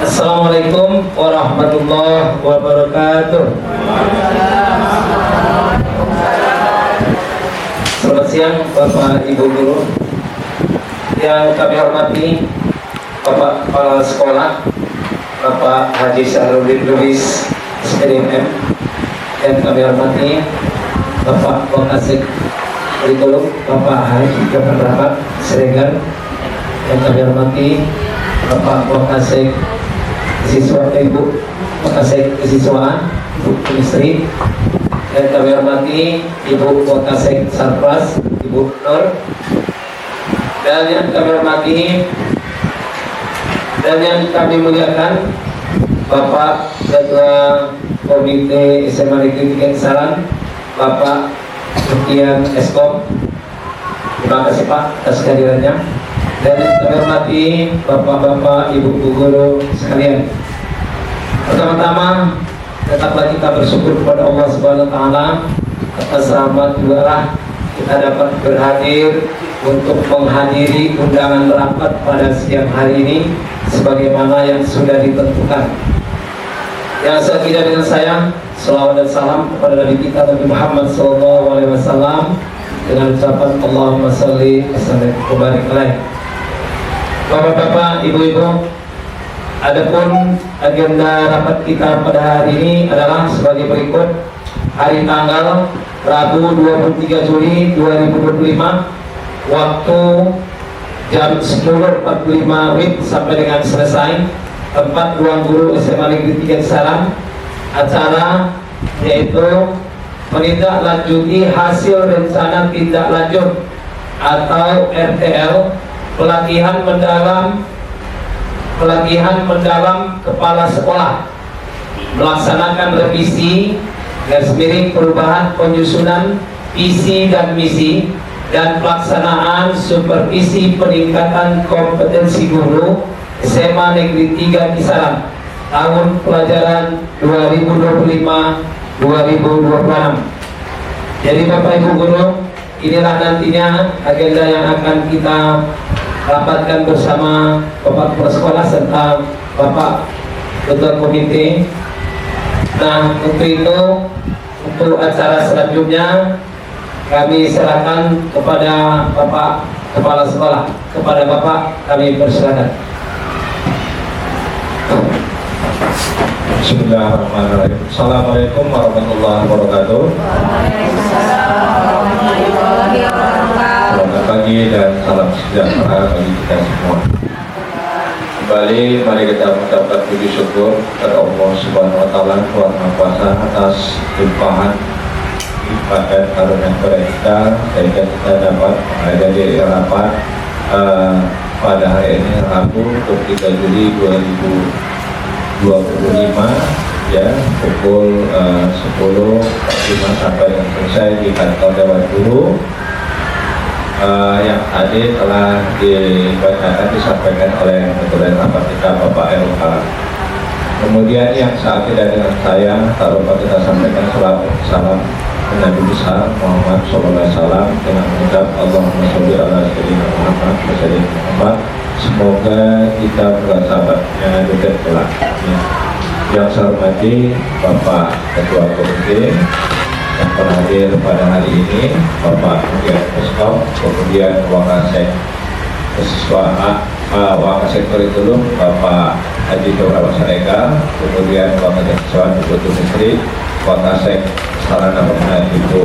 Assalamualaikum warahmatullahi wabarakatuh. Selamat siang Bapak Ibu Guru yang kami hormati, Bapak Kepala Sekolah, Bapak Haji Syahrudin Lubis SPDM, yang kami hormati Bapak Wakasek Kurikulum, Bapak Haji Jafar Rahmat Siregar, yang kami hormati Bapak Wakasek Siswa Ibu Wakasek Kesiswaan, Ibu Kemistri, yang kami hormati Ibu Wakasek Sarpras, Ibu Nur, dan yang kami hormati dan yang kami muliakan Bapak Ketua Komite SMA Negeri 3 Kisaran, Bapak Sekian Eskom. Terima kasih Pak atas kehadirannya. Dan yang kami hormati Bapak-Bapak, Ibu guru sekalian. Pertama-tama, tetaplah kita bersyukur kepada Allah Subhanahu wa taala atas rahmat juga kita dapat berhadir untuk menghadiri undangan rapat pada siang hari ini sebagaimana yang sudah ditentukan. Yang sekitar dengan saya, selawat dan salam kepada Nabi kita Nabi Muhammad SAW dengan ucapan Allahumma sholli wa barik alaihi. Bapak-bapak, ibu-ibu, adapun agenda rapat kita pada hari ini adalah sebagai berikut. Hari tanggal Rabu 23 Juli 2025, waktu jam 10.45 WIB sampai dengan selesai. Tempat ruang guru SMA Negeri 3 Kisaran. Acara yaitu menindaklanjuti hasil rencana tindak lanjut atau RTL pelatihan mendalam kepala sekolah, melaksanakan revisi garis miring perubahan penyusunan visi dan misi, dan pelaksanaan supervisi peningkatan kompetensi guru SMA Negeri 3 Kisaran tahun pelajaran 2025-2026. Jadi Bapak Ibu Guru, inilah nantinya agenda yang akan kita rapatkan bersama Bapak Kepala Sekolah serta Bapak Ketua Komite. Nah, untuk itu, untuk acara selanjutnya kami serahkan kepada Bapak Kepala Sekolah. Kepada Bapak kami persilakan. Bismillahirrahmanirrahim. Assalamualaikum warahmatullahi wabarakatuh. Selamat pagi dan salam sejahtera bagi kita semua. Kembali mari kita mengucapkan puji syukur kepada Allah Subhanahu wa taala Tuhan Maha Kuasa atas limpahan nikmat dan karunia kepada kita sehingga kita dapat menghadiri rapat pada hari ini Rabu 23 Juli 2025 ya, pukul 10.45 sampai dengan selesai di kantor Dewan Guru. Yang tadi telah dibacakan disampaikan oleh ketua rapat kita Bapak Erul Kalam. Kemudian yang saat tidak dengan saya, tak lupa kita sampaikan salam Nabi besar Muhammad SAW dengan mengucap Allahumma sholli ala sayyidina Muhammad wa sallim Muhammad. Semoga kita bersahabatnya dekat kelak. Yang saya hormati Bapak Ketua Komite yang berhadir pada hari ini, Bapak Ketua Eskom, kemudian Wakasek Kesiswaan, Wakasek Kurikulum, Bapak Haji Jafar Rahmat Siregar, kemudian Wakasek Kesiswaan Ibu Kemistri, Wakasek Sarana Permainan Ibu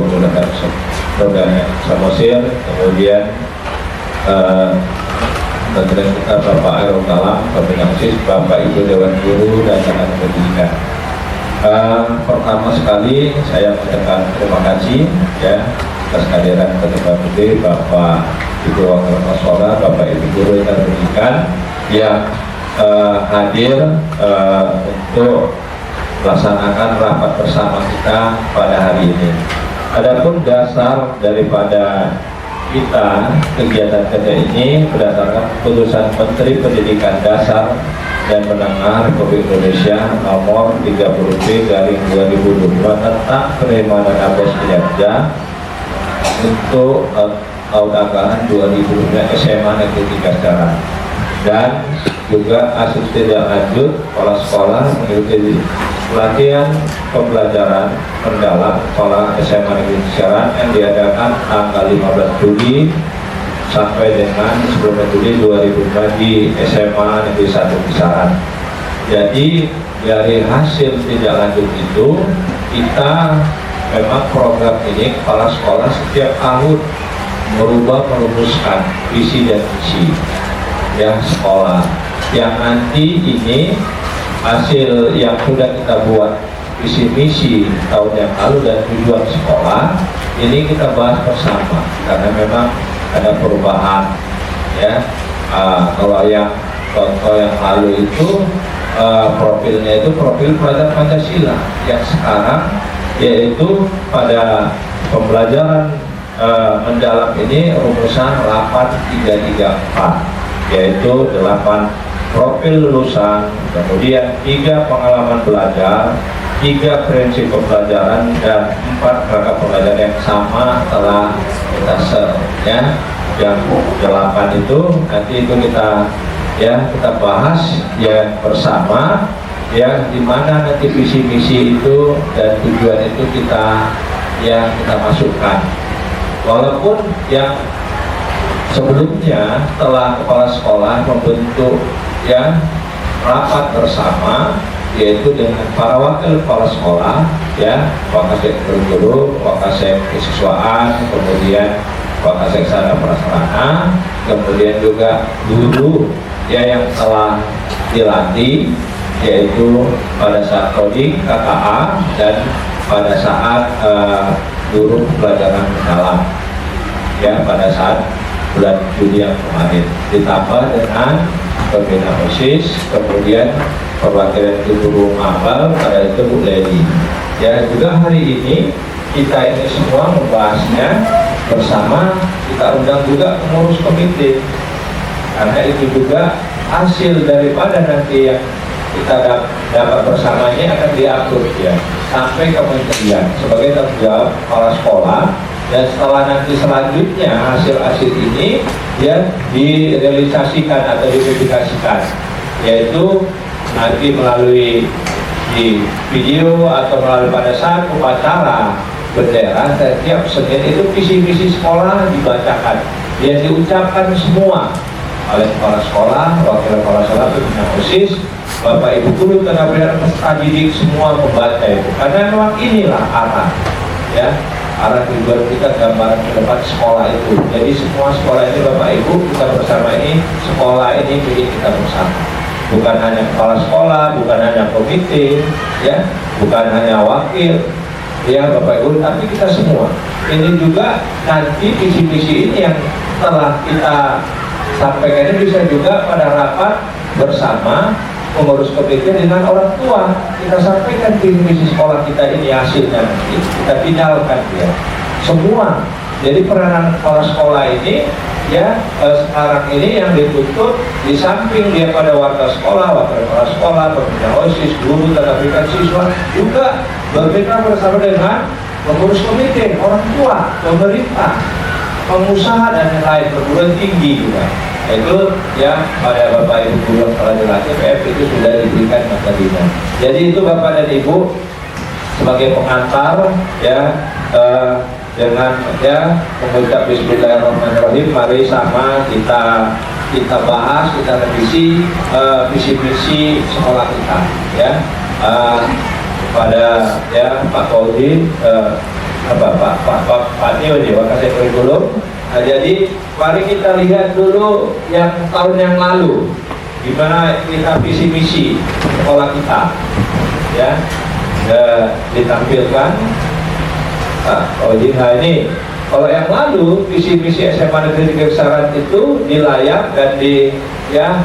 Rodanya Samosir, kemudian Menteri kita Bapak Erul Kalam, Pembina OSIS, Bapak Ibu Dewan Guru dan Tenaga Pendidikan. Pertama sekali saya mengucapkan terima kasih ya atas kehadiran Ketua Komite Bapak Ibu Wakil Kepala Sekolah, Bapak Ibu Guru dan Pendidikan yang hadir untuk melaksanakan rapat bersama kita pada hari ini. Adapun dasar daripada kita kegiatan kerja ini berdasarkan keputusan Menteri Pendidikan Dasar dan Menengah Republik Indonesia nomor 30B/2022 tentang penerimaan dana bos kinerja untuk tahun anggaran 2005 SMA Negeri 3 Kisaran. dan juga hasil tindak lanjut kepala sekolah mengikuti pelatihan pembelajaran mendalam kepala SMA Negeri Kisaran yang diadakan tanggal 15 Juli sampai dengan 10 Juli 2005 di SMA Negeri 1 Kisaran. Jadi dari hasil tindak lanjut itu kita memang program ini kepala sekolah setiap tahun merumuskan visi dan misi ya sekolah yang nanti ini hasil yang sudah kita buat visi misi tahun yang lalu dan tujuan sekolah ini kita bahas bersama karena memang ada perubahan ya. Kalau yang contoh yang lalu itu profilnya itu profil pelajar Pancasila yang sekarang yaitu pada pembelajaran mendalam ini rumusan 8334 yaitu 8 profil lulusan, kemudian 3 pengalaman belajar, 3 prinsip pembelajaran, dan 4 rangka pembelajaran yang sama telah kita share ya. Yang 8 itu nanti itu kita bahas ya bersama ya, dimana nanti visi misi itu dan tujuan itu kita masukkan. Walaupun yang sebelumnya telah kepala sekolah membentuk ya rapat bersama yaitu dengan para wakil kepala sekolah ya, wakasek guru, wakasek kesiswaan, kemudian wakasek sarana prasarana, kemudian juga guru ya yang telah dilatih yaitu pada saat coding KKA dan pada saat guru pelajaran mendalam ya pada saat bulan Juli yang kemarin, ditambah dengan pembina OSIS, kemudian perwakilan guru mabal pada itu Bu Leni ya. Juga hari ini kita ini semua membahasnya bersama, kita undang juga pengurus komite karena itu juga hasil daripada nanti yang kita dapat bersama ini akan diatur ya sampai kementerian sebagai tanggung jawab kepala sekolah. Dan setelah nanti selanjutnya hasil-hasil ini ya direalisasikan atau dipublikasikan, yaitu nanti melalui di video atau melalui pada saat upacara bendera setiap Senin itu visi-visi sekolah dibacakan, yang diucapkan semua oleh kepala sekolah, wakil kepala sekolah, pembina OSIS, Bapak Ibu guru, tenaga pendidik, peserta didik semua membaca itu, karena memang inilah arah ya. Arah tujuan kita gambaran ke depan sekolah itu. Jadi semua sekolah ini Bapak Ibu kita bersama ini, sekolah ini milik kita bersama. Bukan hanya kepala sekolah, bukan hanya komite, ya, bukan hanya wakil, ya Bapak Ibu, tapi kita semua. Ini juga nanti visi-visi ini yang telah kita sampaikan ini bisa juga pada rapat bersama pengurus komite dengan orang tua, kita sampaikan visi sekolah kita ini hasilnya nanti kita finalkan ya semua. Jadi peranan kepala sekolah ini ya sekarang ini yang dituntut di samping dia pada warga sekolah, wakil kepala sekolah, pembina OSIS, guru, tenaga pendidik, siswa juga berbeda bersama dengan pengurus komite, orang tua, pemerintah, pengusaha dan lain perguruan tinggi juga. Itu ya pada Bapak Ibu guru yang telah dilatih PF itu sudah diberikan materinya. Jadi itu Bapak dan Ibu sebagai pengantar ya dengan ya mengucap Bismillahirrahmanirrahim, mari sama kita bahas, kita revisi visi-visi sekolah kita ya. Pada ya Pak Kaudin Pak Nio nih, wakasek kurikulum. Nah, jadi mari kita lihat dulu yang tahun yang lalu gimana kita visi misi sekolah kita ya ditampilkan. Nah ini kalau yang lalu visi misi SMA Negeri Kisaran itu di layar dan di ya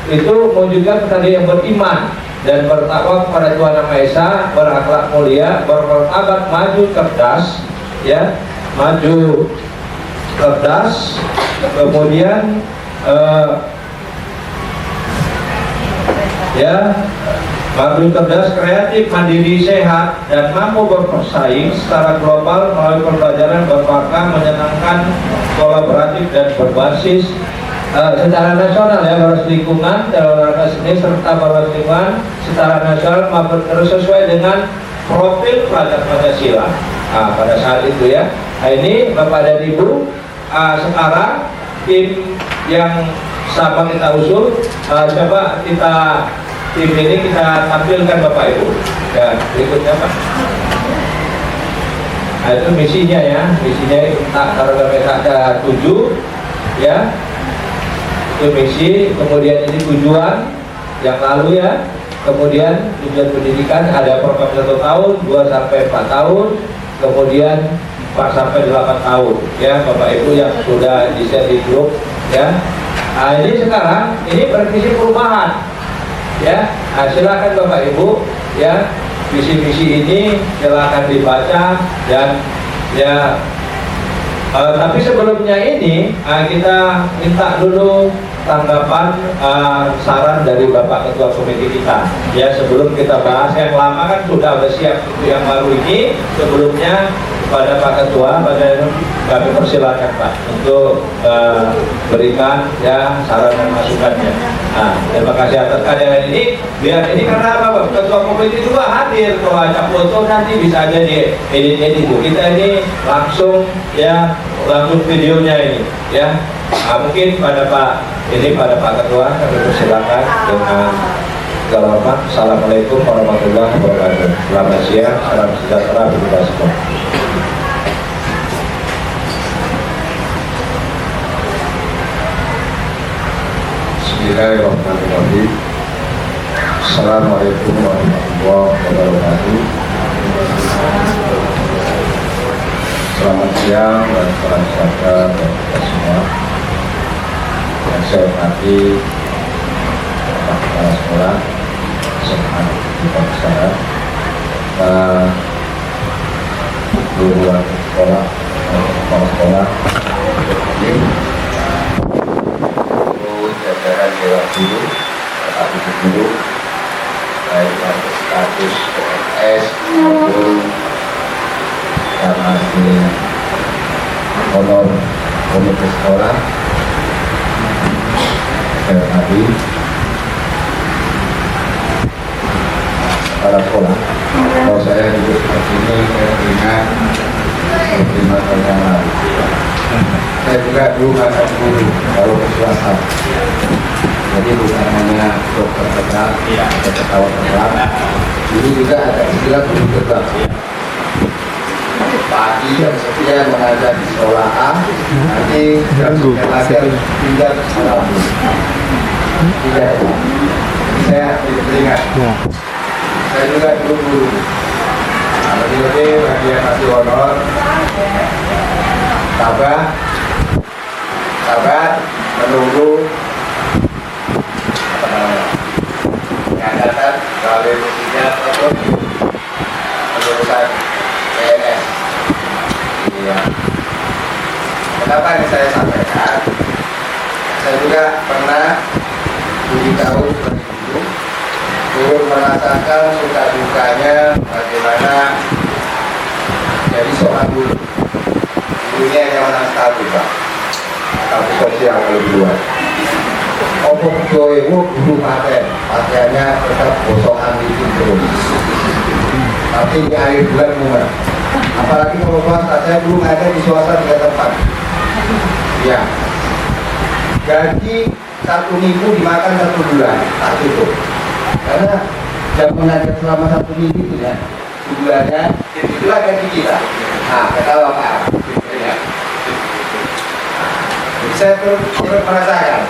itu mewujudkan tadi yang beriman dan bertakwa kepada Tuhan Yang Maha Esa, berakhlak mulia, bermartabat, maju cerdas ya, maju cerdas, kemudian ya maju cerdas, kreatif, mandiri, sehat, dan mampu bersaing secara global melalui pembelajaran bermakna, menyenangkan, kolaboratif, dan berbasis secara nasional ya, Bawas Lingkungan dalam rangka seni serta Bawas Lingkungan secara nasional maupun terus sesuai dengan profil pelajar Pancasila. Pada saat itu ya. Nah, ini Bapak dan Ibu, sekarang tim yang sama kita usul, coba tim ini kita tampilkan Bapak Ibu. Ya, berikutnya Pak. Nah, itu misinya ya, misinya kalau mereka ada 7 ya. Itu misi, kemudian ini tujuan yang lalu ya. Kemudian tujuan pendidikan ada program 1 tahun, 2 sampai 4 tahun, kemudian 4 sampai 8 tahun ya Bapak Ibu yang sudah di-share di grup ya. Nah, ini sekarang ini bervisi perubahan ya. Nah, silakan Bapak Ibu ya, visi-visi ini silakan dibaca dan ya. Tapi sebelumnya ini kita minta dulu tanggapan saran dari Bapak Ketua Komite kita ya, sebelum kita bahas yang lama kan sudah siap. Untuk yang baru ini sebelumnya kepada Pak Ketua, kami persilakan Pak untuk berikan ya saran dan masukannya. Nah, terima kasih atas kehadiran ini. Biar ini karena Bapak Ketua Komite juga hadir, kalau ada foto nanti bisa aja di edit itu. Kita ini langsung ya, langsung videonya ini ya. Nah, mungkin pada Pak Ketua kami persilakan dengan segala hormat. Assalamualaikum warahmatullahi wabarakatuh. Selamat siang, salam sejahtera bagi kita semua. Bismillahirrahmanirrahim. Assalamualaikum warahmatullahi wabarakatuh. Selamat siang dan salam sejahtera bagi kita semua. Yang saya hormati Bapak Kepala Sekolah, SMA Kita Besara, guru sekolah, kepala sekolah, jajaran dewan guru, Bapak Ibu guru, baik yang status PNS maupun yang masih honor komite sekolah. Saya hormati para sekolah. Kalau saya duduk seperti ini, saya ingat seperti masa yang lalu. Saya juga dulu akan guru kalau ke swasta. Jadi bukan hanya dokter tetap atau perawat tetap. Dulu juga ada istilah guru tetap. Pagi jam 9 mengajar di sekolah A, nanti jam 9 lagi pindah ke sekolah B. Tidak, saya teringat. Saya juga dulu guru. Nah, lebih-lebih bagi yang masih honor, sabar, menunggu pengangkatan melalui fungsinya ataupun penurusan PNS. Iya. Kenapa ini saya sampaikan? Saya juga pernah 7 tahun seperti itu, turut merasakan suka dukanya bagaimana jadi seorang guru. Gurunya hanya orang stabil Pak, tapi sosial lebih luas. Omong joewu guru pakaiannya tetap bosokan dikit terus. Tapi di akhir bulan mumet. Apalagi kalau swasta, saya belum ada di swasta 3 tempat. Ya, gaji 1 minggu dimakan 1 bulan, tak cukup. Karena jam mengajar selama 1 minggu itu ya, bulannya itulah gaji kita. Nah, ketawa Pak. Ya. Jadi saya terus merasakan.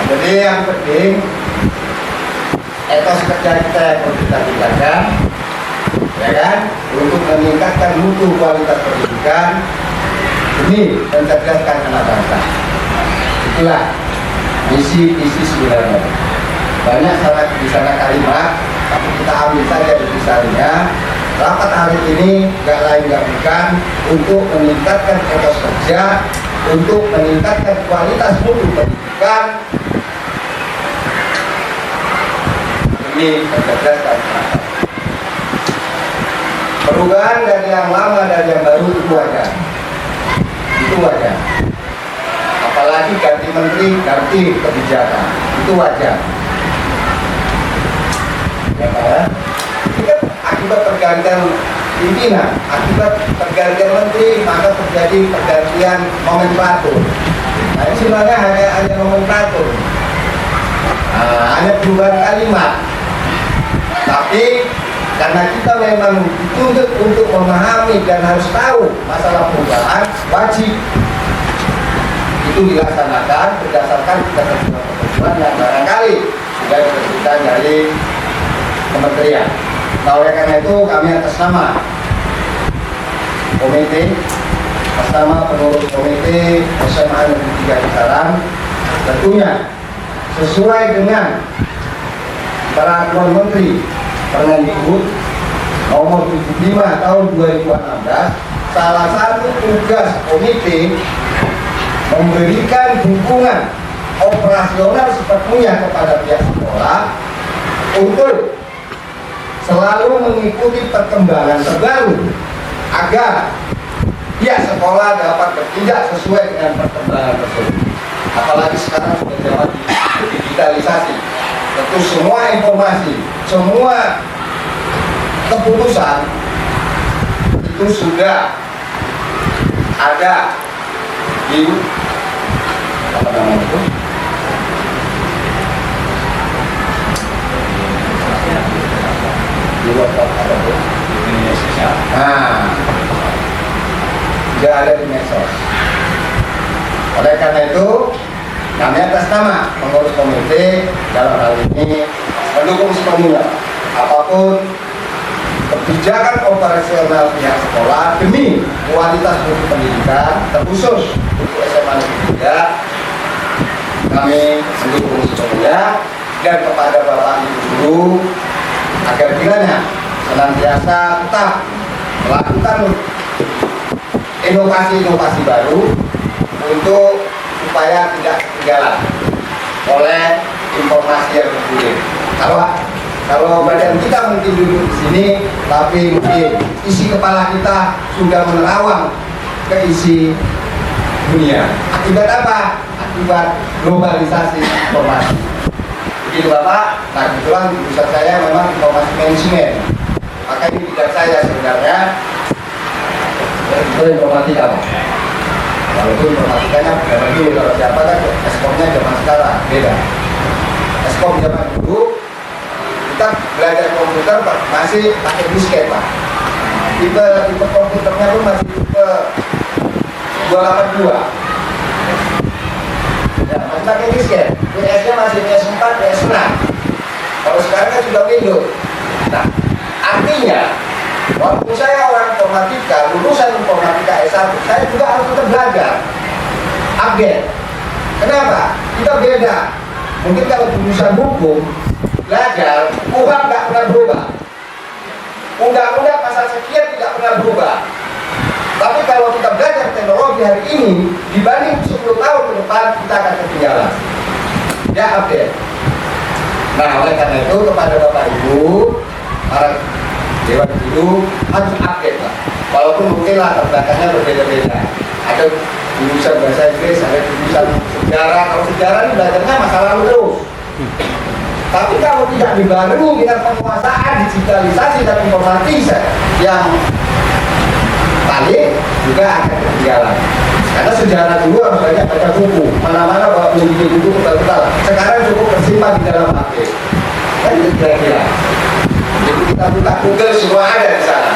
Jadi yang penting etos kerja kita yang perlu kita tingkatkan, ya kan, untuk meningkatkan mutu kualitas pendidikan demi mencerdaskan anak bangsa. Itulah misi sebenarnya. Banyak salah di sana kalimat, tapi kita ambil saja di misalnya. Rapat hari ini gak lain gak bukan untuk meningkatkan etos kerja, untuk meningkatkan kualitas mutu pendidikan demi mencerdaskan anak. Perubahan dari yang lama dan yang baru itu wajar. Itu wajar. apalagi ganti menteri, ganti kebijakan, itu wajar. Ya kan? Ini kan akibat pergantian pimpinan, akibat pergantian menteri, maka terjadi pergantian nomenklatur. Nah ini sebenarnya hanya nomenklatur, hanya perubahan kalimat. Tapi karena kita memang dituntut untuk memahami dan harus tahu masalah perubahan, wajib itu dilaksanakan berdasarkan ketentuan yang barangkali sudah ditentukan dari kementerian. Nah oleh karena itu kami atas nama komite, atas nama pengurus komite SMA Negeri 3 Cikarang, tentunya sesuai dengan peraturan Menteri Permendikbud nomor 75 tahun 2016, salah satu tugas komite memberikan dukungan operasional sepenuhnya kepada pihak sekolah untuk selalu mengikuti perkembangan terbaru agar pihak sekolah dapat bertindak sesuai dengan perkembangan tersebut. Apalagi sekarang sudah zaman digitalisasi, tentu semua informasi, semua keputusan itu sudah ada di apa namanya itu? Di WhatsApp apa tuh? Nah, sudah ada di medsos. Oleh karena itu, kami atas nama pengurus komite dalam hal ini mendukung sepenuhnya apapun kebijakan operasional pihak sekolah demi kualitas mutu pendidikan, terkhusus untuk SMA Negeri 3. Kami mendukung sepenuhnya dan kepada Bapak Ibu Guru agar kiranya senantiasa tetap melakukan inovasi-inovasi baru untuk supaya tidak ketinggalan oleh informasi yang terkumpul. Kalau badan kita mungkin duduk di sini, tapi mungkin isi kepala kita sudah menerawang ke isi dunia. Akibat apa? Akibat globalisasi informasi. Begitu Bapak. Nah kebetulan jurusan saya memang informasi manajemen. Maka ini bidang saya sebenarnya. Itu informatika Pak. Walaupun informatikanya bukan dulu, kalau siapa kan eskomnya zaman sekarang beda. Eskom zaman dulu kita belajar komputer Pak, masih pakai disket Pak. Tipe komputernya pun masih tipe 282. Ya, masih pakai disket. PS-nya masih PS4, PS6. Kalau sekarang kan sudah Windows. Nah, artinya waktu saya orang informatika, lulusan informatika S1, saya juga harus tetap belajar, update. Kenapa? Kita beda. Mungkin kalau lulusan hukum, belajar, KUHP nggak pernah berubah. Undang-undang pasal sekian tidak pernah berubah. Tapi kalau kita belajar teknologi hari ini, dibanding 10 tahun ke depan, kita akan ketinggalan. Ya, update. Nah, oleh karena itu, kepada Bapak Ibu, para Dewan Guru harus update Pak. Walaupun mungkin latar belakangnya berbeda-beda. Ada jurusan bahasa Inggris, ada jurusan sejarah. Kalau sejarah ini belajarnya masa lalu terus. Tapi kalau tidak dibarengi dengan penguasaan digitalisasi dan informatika yang balik, juga akan ketinggalan. Karena sejarah dulu harus banyak baca buku. Mana-mana bawa buku betul-betul. Sekarang cukup tersimpan di dalam HP. Kan itu kira-kira. Jadi kita buka Google semua ada di sana.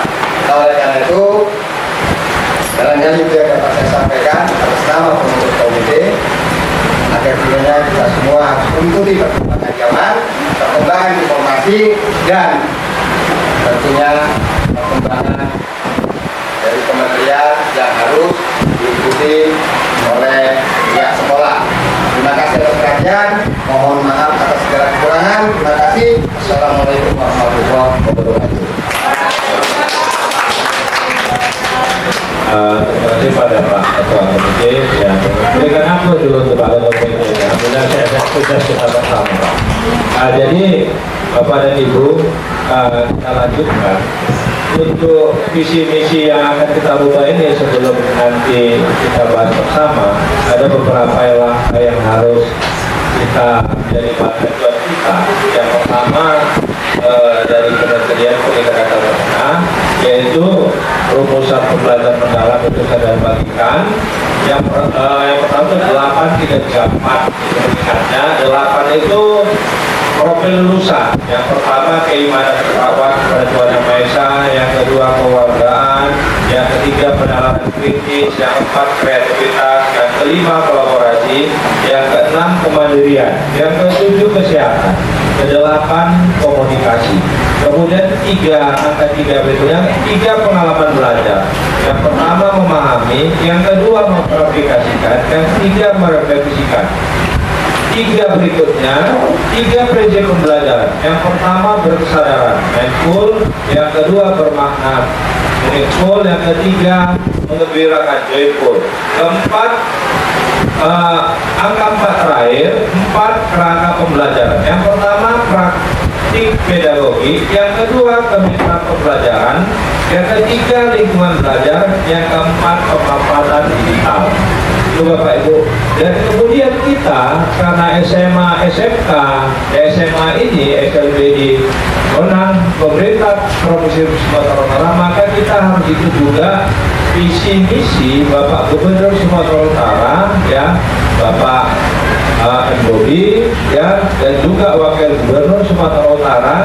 Nah, oleh karena itu, barangkali itu yang dapat saya sampaikan atas nama pengurus komite agar kiranya kita semua harus mengikuti perkembangan zaman, perkembangan informasi dan tentunya perkembangan dari kementerian yang harus diikuti oleh pihak sekolah. Terima kasih atas perhatian. Mohon maaf atas segala kekurangan. Terima kasih. Assalamualaikum warahmatullahi wabarakatuh. Terima kasih pada Pak Ketua Komite yang memberikan aku dulu kepada komite. Alhamdulillah saya sudah kita bersama Pak. Jadi Bapak dan Ibu, kita lanjutkan untuk visi misi yang akan kita rubah ini sebelum nanti kita bahas bersama, ada beberapa langkah yang harus kita jadi panduan kita. Yang pertama dari Kementerian Pendidikan dan Menengah, yaitu rumusan pembelajaran mendalam itu saya bagikan. Yang pertama itu 8-3-3-4. Ingatnya 8 itu profil lulusan. Yang pertama keimanan bertakwa kepada Tuhan Yang Maha Esa, yang kedua kewargaan, yang ketiga pendalaman kritis, yang keempat kreativitas, yang kelima kolaborasi, yang keenam kemandirian, yang ketujuh kesehatan, kedelapan komunikasi. Kemudian angka tiga berikutnya, 3 pengalaman belajar. Yang pertama memahami, yang kedua mengaplikasikan, yang ketiga merefleksikan. 3 berikutnya, 3 prinsip pembelajaran. Yang pertama berkesadaran, mindful. Yang kedua bermakna, meaningful. Yang ketiga mengembirakan, joyful. Keempat, angka 4 terakhir, 4 kerangka pembelajaran. Yang pertama praktik pedagogi, yang kedua kemitraan pembelajaran, yang ketiga lingkungan belajar, yang keempat pemanfaatan digital. Itu Bapak Ibu. Dan kemudian kita karena SMA, SMK, SMA ini SLB di Bonang pemerintah Provinsi Sumatera Utara, maka kita harus ikut juga visi misi Bapak Gubernur Sumatera Utara, ya, Bapak Bobi, ya, dan juga Wakil Gubernur Sumatera Utara,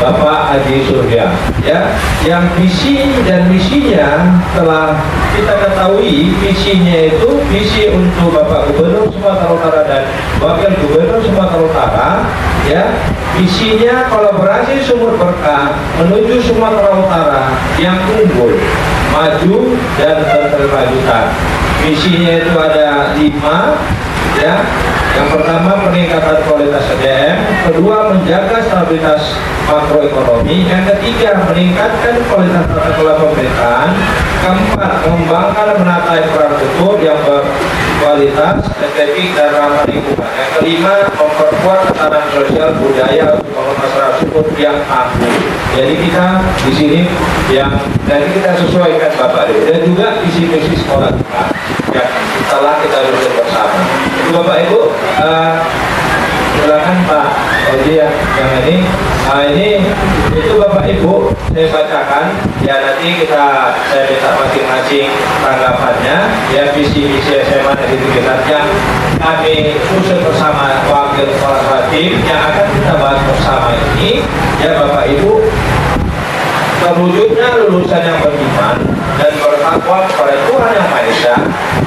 Bapak Haji Surya, ya, yang visi dan misinya telah kita ketahui. Visinya itu visi untuk Bapak Gubernur Sumatera Utara dan Wakil Gubernur Sumatera Utara, ya, visinya kolaborasi sumber berkah menuju Sumatera Utara yang unggul, maju dan berkelanjutan. Visinya itu ada 5, ya. Yang pertama peningkatan kualitas SDM, kedua menjaga stabilitas makroekonomi, yang ketiga meningkatkan kualitas tata kelola pemerintahan, keempat mengembangkan dan menata infrastruktur yang berkualitas, estetik dan ramah lingkungan, yang kelima memperkuat ketahanan sosial budaya untuk membangun masyarakat support yang tangguh. Jadi kita di sini yang dari kita sesuaikan Bapak Ibu, dan juga visi misi sekolah kita yang setelah kita duduk bersama. Itu Bapak Ibu, silakan Pak Oji yang ini. Ini itu Bapak Ibu saya bacakan, ya, nanti saya minta masing-masing tanggapannya, ya, visi misi SMA dari kita yang kami usul bersama wakil kepala tim yang akan kita bahas bersama ini, ya Bapak Ibu. Terwujudnya lulusan yang beriman dan bertakwa kepada Tuhan Yang Maha Esa,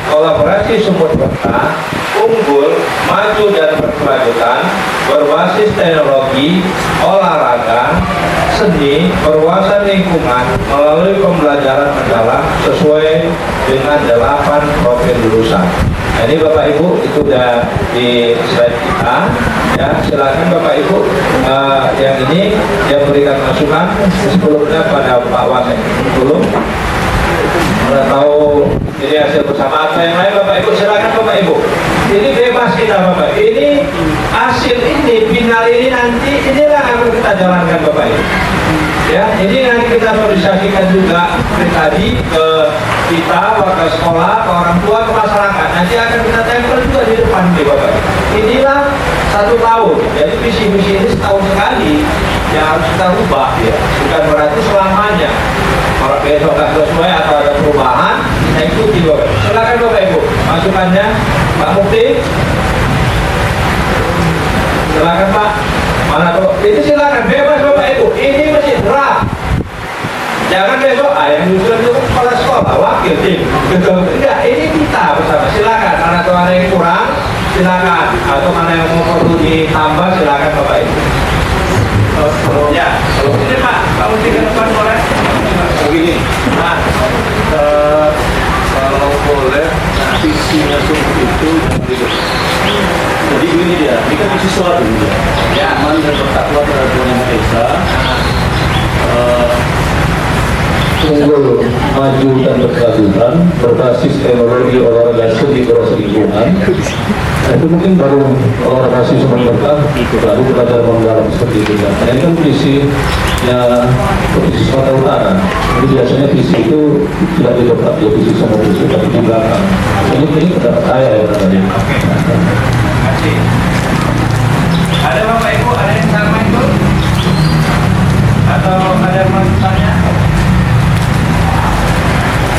kolaborasi sumber berkah, unggul, maju dan berkelanjutan, berbasis teknologi, olahraga, seni, perluasan lingkungan melalui pembelajaran mendalam sesuai dengan 8 profil lulusan. Nah, ini Bapak Ibu itu sudah di slide kita, ya, silakan Bapak Ibu yang ini yang berikan masukan sebelumnya pada Pak Wasek dulu. Kita tahu ini hasil bersama atau yang lain Bapak Ibu, silakan Bapak Ibu. Ini bebas kita Bapak. Ini hasil ini final ini nanti inilah yang akan kita jalankan Bapak Ibu. Ya, ini nanti kita sosialisasikan juga tadi ke kita, warga sekolah, ke orang tua, ke masyarakat. Nanti akan kita tempel juga di depan nih Bapak. Inilah 1 tahun. Jadi visi-misi ini setahun sekali yang harus kita rubah, ya. Bukan berarti selamanya. Kalau besok nggak sesuai atau ada perubahan, kita ikuti Bapak. Silakan Bapak Ibu, masukannya Pak Mukti. Silakan Pak. Mana tuh? Ini silakan bebas Bapak Ibu. Ini masih draft. Jangan besok yang nyusun itu kepala sekolah, wakil tim. Enggak, ini kita bersama. Silakan. Mana tuh ada yang kurang, silakan. Atau mana yang mau perlu ditambah, silakan Bapak Ibu. Ya, ini Pak, kamu tinggal depan boleh? Begini. Nah, kalau boleh, visinya itu jadi ini dia, ini kan visi suatu juga. Ya, aman dan bertakwa terhadap Tuhan Yang Maha Esa. unggul, maju dan berkelanjutan berbasis teknologi olahraga seni cross lingkungan. Nah, itu mungkin baru olahraga siswa berkah baru belajar menggarap seperti itu. Nah, ini kan visinya Provinsi Sumatera Utara. Jadi biasanya visi itu tidak didapat di visi sama visi tapi di belakang. Ini pendapat saya ya tadi. Oke. Terima kasih. Ada Bapak Ibu, ada yang sama itu? Atau ada yang mau tanya?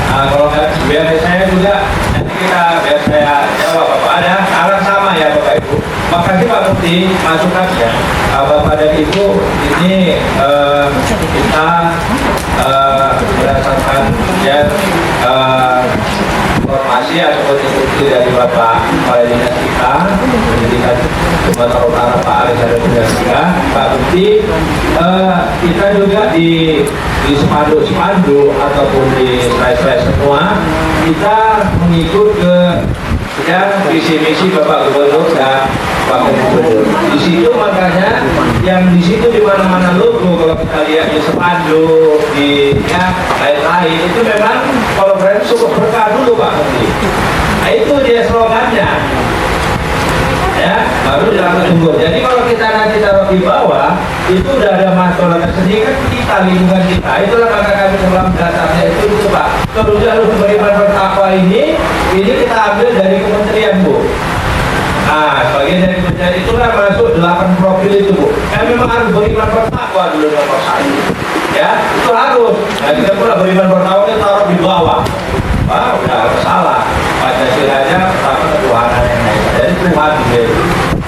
Nah, kalau biar saya juga nanti biar saya jawab Bapak. Ada saran sama ya Bapak Ibu. Makasih Pak Mufti masukannya. Bapak dan Ibu ini kita berdasarkan ya informasi atau instruksi dari Bapak Kepala Dinas kita Pendidikan Sumatera Utara Pak Alexander Punyasika, Pak Mufti, kita juga di spanduk ataupun di slide-slide semua kita mengikut ke ya visi misi Bapak Gubernur dan Wakil Gubernur. Di situ makanya yang di situ di mana-mana logo kalau kita lihat di spanduk di ya lain-lain itu memang kalau brand cukup berkah dulu Pak Menteri. Nah, itu dia slogannya. Ya, baru dilakukan tunggu. Jadi kalau kita nanti taruh di bawah, itu udah ada masalah tersendiri kan kita lingkungan kita. Itulah maka kami dalam dasarnya itu Pak. Kemudian beriman bertakwa ini kita ambil dari kementerian Bu. Nah, sebagian dari kementerian itulah masuk 8 profil itu Bu. Kami memang harus beriman bertakwa dulu nomor 1. Ya, itu harus. Nah, kita pula beriman bertakwa kita taruh di bawah. Wah, udah salah. Pancasila-nya pertama ketuhanan yang lain. Jadi Tuhan gitu.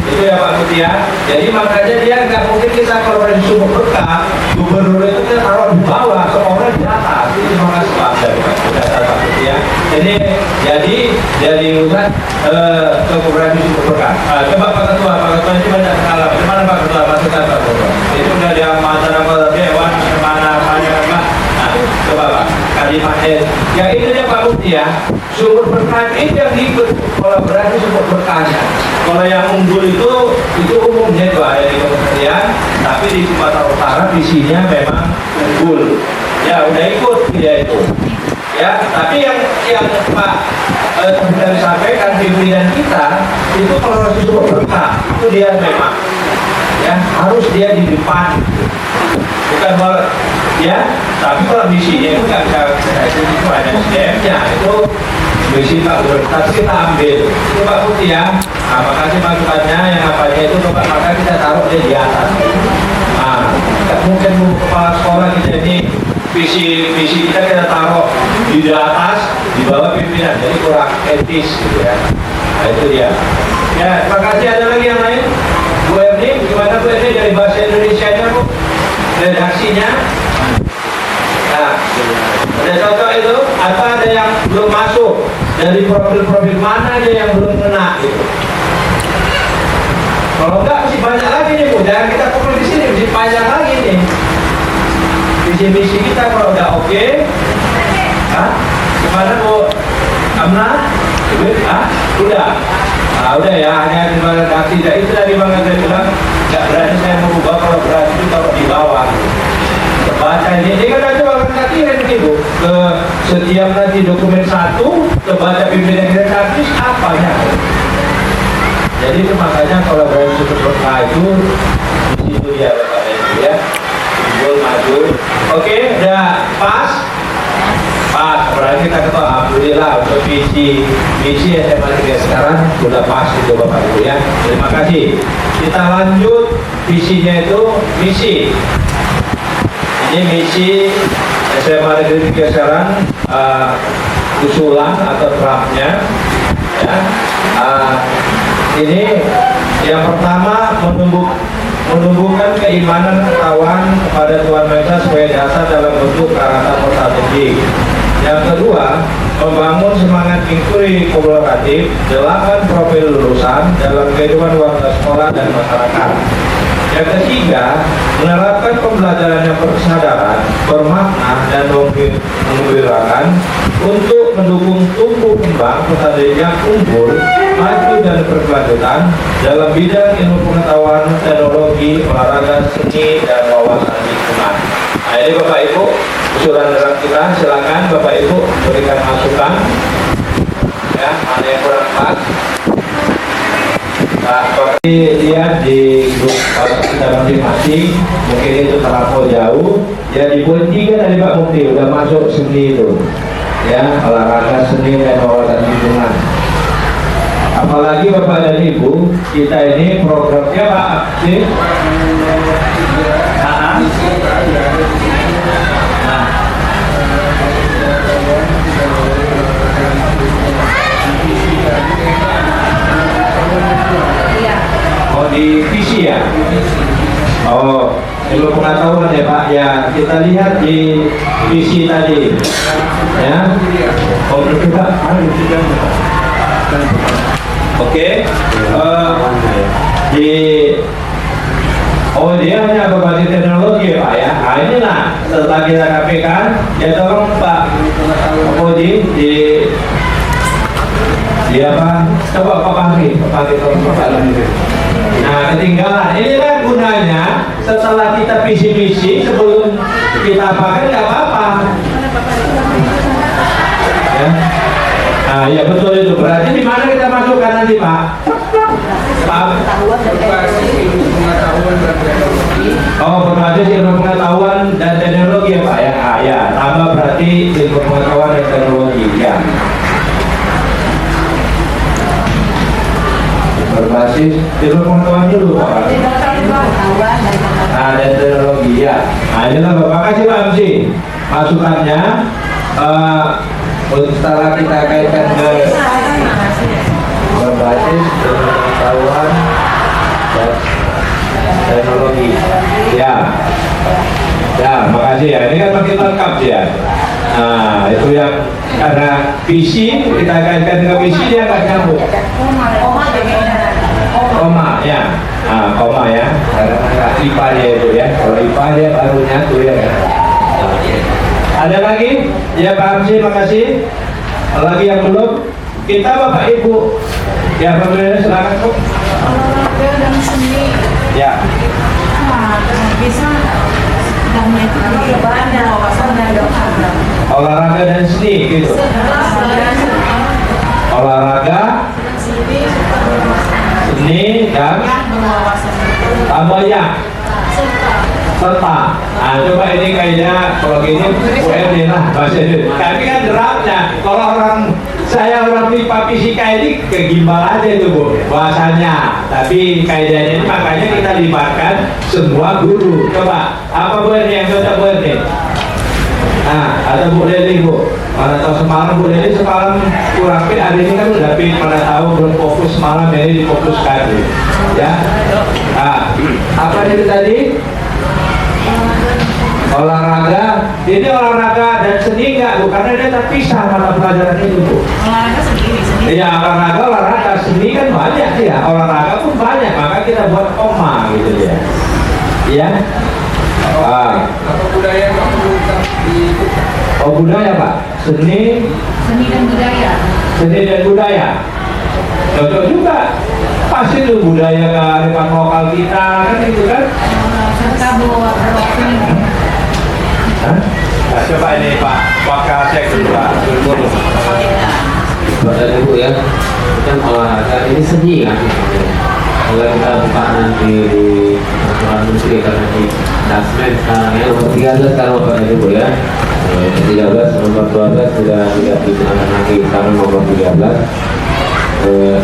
Itu ya Pak Mufti ya. Jadi makanya dia nggak mungkin kita kalau dari sumber berkah, gubernur itu kita taruh di bawah, seorang di atas. Itu terima kasih Pak dari Pak Mufti ya. Jadi dari urusan kekurangan sumber berkah. Coba Pak Ketua ini banyak pengalaman. Gimana Pak Ketua? Masukan Pak Ketua. Itu udah di antara dewan mana Pak. Coba Pak, kalimatnya ya itu dia Pak Mufti ya, sumber berkah itu yang diikut kolaborasi sumber berkahnya. Kalau yang unggul itu umumnya itu ada di kementerian, tapi di Sumatera Utara visinya memang unggul. Ya udah ikut dia itu. Ya, tapi yang Pak sudah disampaikan pimpinan kita itu kolaborasi sumber berkah itu dia memang ya harus dia di depan. Bukan malah ya, tapi kalau misinya itu nggak bisa itu ada SDM-nya itu misi Pak Gubernur, tapi kita ambil itu Pak Mufti ya. Nah, makasih masukannya yang apanya itu Bapak maka kita taruh dia di atas. Nah, nggak mungkin kepala sekolah kita ini visi kita taruh di atas di bawah pimpinan, jadi kurang etis gitu ya. Nah itu dia. Ya, terima kasih. Ada lagi yang lain? Bu Erni, gimana Bu Erni dari bahasa Indonesia-nya Bu? Redaksinya? Nah, ada contoh itu, apa ada yang belum masuk dari profil-profil mana aja yang belum kena gitu. Kalau enggak masih banyak lagi nih Bu, jangan kita fokus di sini, masih panjang lagi nih. Visi-misi kita kalau udah oke, gimana Bu? Amna? Udah. Nah, udah ya, hanya di redaksi. Dan itu dari Bang Azri bilang, nggak berani saya mengubah kalau berani itu taruh di bawah. Baca ini kan nanti bakal latihan Bu. Ke setiap nanti dokumen satu, kebaca pimpinan redaksi apanya. Jadi itu makanya kalau berani super berkah itu di situ dia Bapak Ibu ya. Maju. Oke, udah pas. Berarti kita ketahui alhamdulillah untuk misi SMA 3 sekarang sudah pas itu Bapak Ibu ya. Terima kasih. Kita lanjut visinya itu misi. Ini misi SMA Negeri 3 sekarang usulan atau draftnya ya. Ini yang pertama menumbuhkan keimanan ketahuan kepada Tuhan Maha Esa sebagai dasar dalam bentuk karakter strategik. Yang kedua, membangun semangat inquiry kolaboratif 8 profil lulusan dalam kehidupan warga sekolah dan masyarakat. Yang ketiga, menerapkan pembelajaran yang bersadaran, bermakna dan menggembirakan untuk mendukung tumbuh kembang petani yang unggul, maju dan berkelanjutan dalam bidang ilmu pengetahuan, teknologi, olahraga, seni, dan wawasan lingkungan. Nah ini Bapak Ibu, usulan dalam kita, silakan Bapak Ibu berikan masukan. Ya, mana yang kurang pas. Nah, seperti lihat di grup kita masing-masing, mungkin itu terlampau jauh. Ya di poin 3 tadi Pak Mukti udah masuk seni itu, ya olahraga seni dan olahraga lingkungan. Apalagi Bapak dan Ibu, kita ini programnya Pak Aktif. Oh di visi ya? Oh, ilmu pengetahuan ya Pak. Ya kita lihat di visi tadi. Ya. Oh betul Pak. Oke. Dia hanya berbasis teknologi ya Pak ya. Nah inilah setelah kita KP-kan, ya tolong Pak di apa? Coba Pak Pangki tolong Pak lagi. Nah ketinggalan, inilah gunanya setelah kita visi-visi sebelum kita pakai nggak apa-apa. Ya. Nah ya betul itu, berarti di mana kita masukkan nanti Pak? Oh berbasis ilmu pengetahuan dan teknologi ya Pak ya. Ah, ya tambah berarti ilmu pengetahuan dan teknologi ya. Berbasis ilmu pengetahuan dulu Pak. Nah dan teknologi ya. Nah inilah Bapak kasih Pak MC masukannya. Setelah kita kaitkan ke berbasis ilmu pengetahuan dan teknologi ya makasih ya, ini kan makin lengkap ya. Nah itu yang karena visi kita kaitkan dengan visi dia nggak nyambung koma ya, koma ya karena IPA dia itu ya, kalau IPA dia baru nyatu ya. Ada lagi ya Pak Hamsi, makasih. Lagi yang belum, kita Bapak Ibu ya pemirsa silakan Bu. Olahraga dan seni. Ya. Bisa Olahraga dan seni gitu. Olahraga, seni dan tambah ya. Serta. Nah, coba ini kayaknya kalau gini UMD lah bahasa itu. Tapi kan derapnya kalau saya orang MIPA fisika ini kegimbal aja itu Bu bahasanya. Tapi kaidahnya ini makanya kita libatkan semua guru. Coba apa Bu ini yang cocok Bu ini? Nah, ada Bu Leli Bu. Mana tahu semalam Bu Leli semalam kurang fit, hari ini kan udah fit. Mana tahu belum fokus semalam ini difokuskan ya. Nah, apa itu tadi? Olahraga, ini olahraga dan seni enggak Bu? Karena dia terpisah mata pelajaran itu Bu. Olahraga sendiri. Iya olahraga, seni kan banyak ya. Olahraga pun banyak, maka kita buat koma gitu ya. Iya. budaya yang Oh budaya Pak, seni dan budaya. Seni dan budaya. Cocok juga. Pasti itu budaya kearifan lokal kita kan itu kan. Serta buat rocking. Nah, coba ini Pak Wakil Cek dulu Pak. Bapak dan Ibu ya, kan olahraga ini seni kan. Kalau kita buka nanti di aturan menteri karena di dasmen sekarang ya nomor 13 sekarang Bapak dan Ibu ya. 13 nomor 12 sudah tidak digunakan lagi sekarang nomor 13.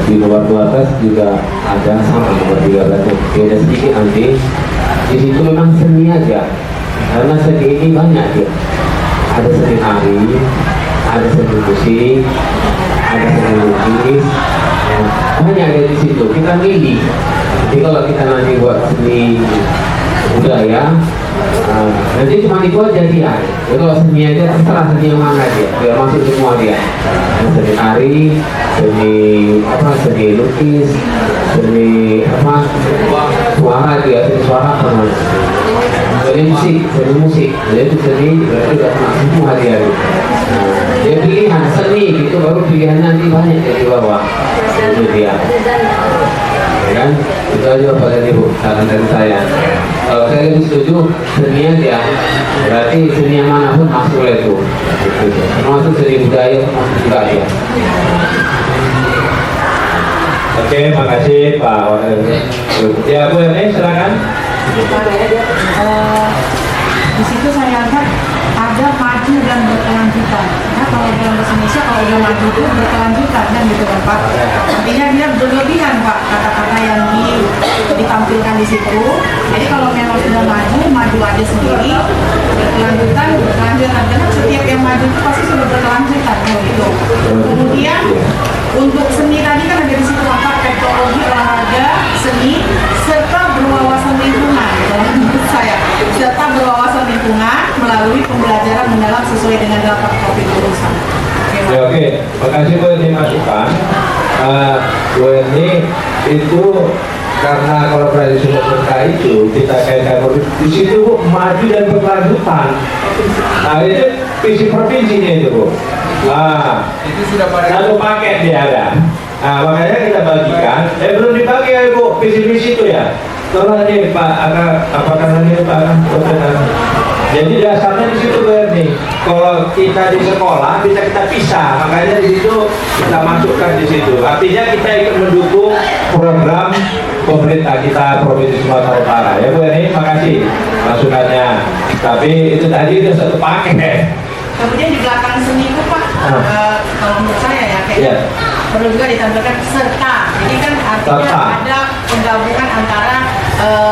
Di nomor 12 juga ada sama nomor 13 beda sedikit nanti. Di situ memang seni aja. Karena seni ini banyak ya. Ada seni nari, ada seni musik, ada seni lukis, banyak ada di situ. Kita milih. Jadi kalau kita nanti buat seni budaya, nanti cuma dibuat jadi ya. Jadi kalau seni aja terserah seni yang mana dia, biar masuk semua dia. Seni nari, seni lukis, seni suara dia, seni suara apa namanya? Seni musik, jadi itu seni berarti udah kena semua dia. Dia pilihan seni itu baru pilihan nanti banyak dari bawah. Itu dia. Ya kan? Itu aja Bapak dan Ibu saran dari saya. Kalau saya lebih setuju senian ya. Berarti seni manapun masuk itu. Termasuk seni budaya masuk juga ya. Oke, makasih Pak Wakil. Ya Bu Erni, silakan. Di situ saya lihat ada maju dan berkelanjutan. Nah, kalau dalam bahasa Indonesia kalau udah maju itu berkelanjutan kan gitu kan Pak. Artinya dia berlebihan Pak kata-kata yang ditampilkan di situ. Jadi kalau memang sudah maju aja sendiri, berkelanjutan. Karena setiap yang maju itu pasti sudah berkelanjutan gitu. Kemudian untuk seni tadi kan ada di situ Pak, teknologi, olahraga, seni, serta berwawasan lingkungan. Dalam menurut saya, serta berwawasan lingkungan melalui pembelajaran mendalam sesuai dengan daftar topik jurusan. Ya, oke, makasih Bu Erni masukan. Bu Erni itu karena kalau berarti sudah berkait itu kita kaitkan di situ Bu, maju dan berkelanjutan. Nah itu visi provinsinya itu Bu. Nah itu sudah pada satu paket dia ada. Nah makanya kita bagikan. Belum dibagi ya Bu visi-visi itu ya. Tolong nih Pak, apakah nanti Pak? Jadi dasarnya di situ nih. Kalau kita di sekolah bisa kita pisah, makanya di situ kita masukkan di situ. Artinya kita ikut mendukung program pemerintah kita Provinsi Sumatera Utara. Ya Bu Eni, makasih masukannya. Tapi itu tadi itu satu paket. Kemudian di belakang seni itu Pak, kalau menurut saya ya kayaknya perlu juga ditampilkan serta. Jadi kan artinya ada penggabungan antara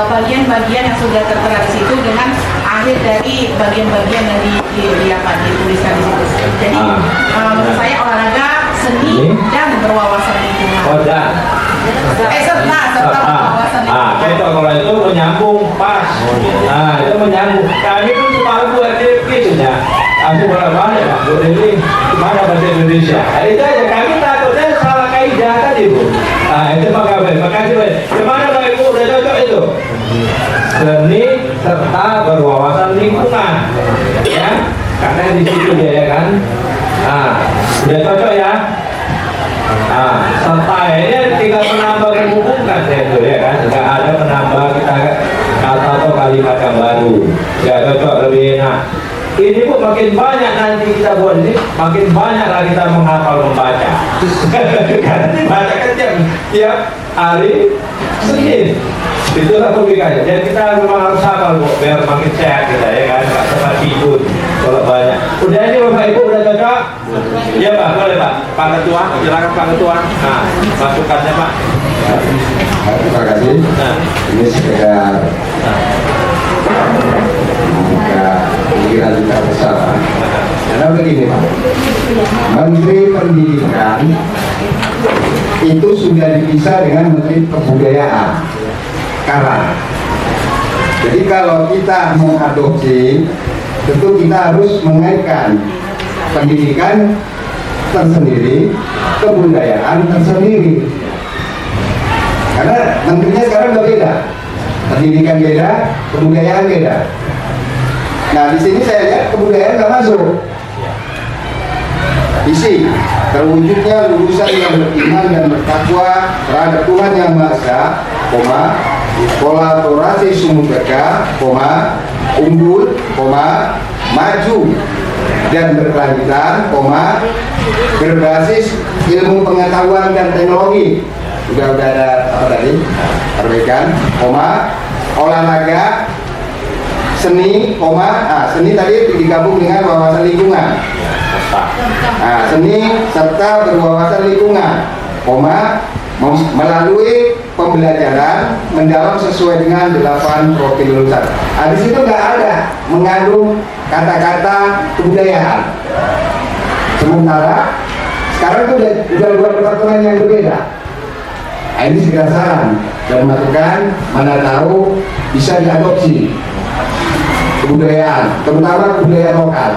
bagian-bagian yang sudah tertera di situ dengan akhir dari bagian-bagian yang dituliskan di situ. Jadi menurut saya olahraga, seni dan berwawasan lingkungan. Serta berwawasan lingkungan. Contoh kalau itu menyambung pas. Nah itu menyambung. Kami pun cuma buat gitu ya. Aku bolak-balik Pak, Bu Dewi, mana bahasa Indonesia? Nah, itu aja, kami takutnya salah kaidah tadi Bu. Nah itu makasih Bu. Gimana Pak Ibu, udah cocok itu? Seni serta berwawasan lingkungan, ya, karena di situ dia ya kan. Nah, udah cocok ya. Nah, serta ini tinggal menambah menghubungkan itu ya kan, nggak ada menambah kita kata atau kalimat yang baru. Ya cocok lebih enak. Ini Bu makin banyak nanti kita buat ini, makin banyak lah kita menghafal membaca. Karena dibaca kan tiap hari Senin. Itulah logikanya. Jadi kita memang harus hafal Bu, biar makin sehat kita ya kan, nggak sempat tidur kalau banyak. Udah ini Bapak Ibu udah cocok? Iya Pak, boleh Pak. Pak Ketua, silakan Pak Ketua. Nah, masukannya Pak. Terima kasih. Nah, Ini sekedar pikiran kita bersama. Karena begini Pak, Menteri Pendidikan itu sudah dipisah dengan Menteri Kebudayaan. Karena jadi kalau kita mengadopsi, tentu kita harus mengaitkan pendidikan tersendiri, kebudayaan tersendiri. Karena menterinya sekarang berbeda, pendidikan beda, kebudayaan beda. Nah di sini saya lihat kebudayaan nggak masuk. Visi terwujudnya lulusan yang beriman dan bertakwa terhadap Tuhan Yang Maha Esa, kolaborasi sumber daya, unggul, maju dan berkelanjutan, berbasis ilmu pengetahuan dan teknologi. Udah ada apa tadi? Perbaikan, olahraga, seni, seni tadi digabung dengan wawasan lingkungan. Nah, seni serta berwawasan lingkungan, melalui pembelajaran mendalam sesuai dengan 8 profil lulusan. Nah, di situ nggak ada mengandung kata-kata kebudayaan. Sementara sekarang itu udah 2 departemen yang berbeda. Nah, ini segera saran dan masukan mana tahu bisa diadopsi kebudayaan, terutama kebudayaan lokal.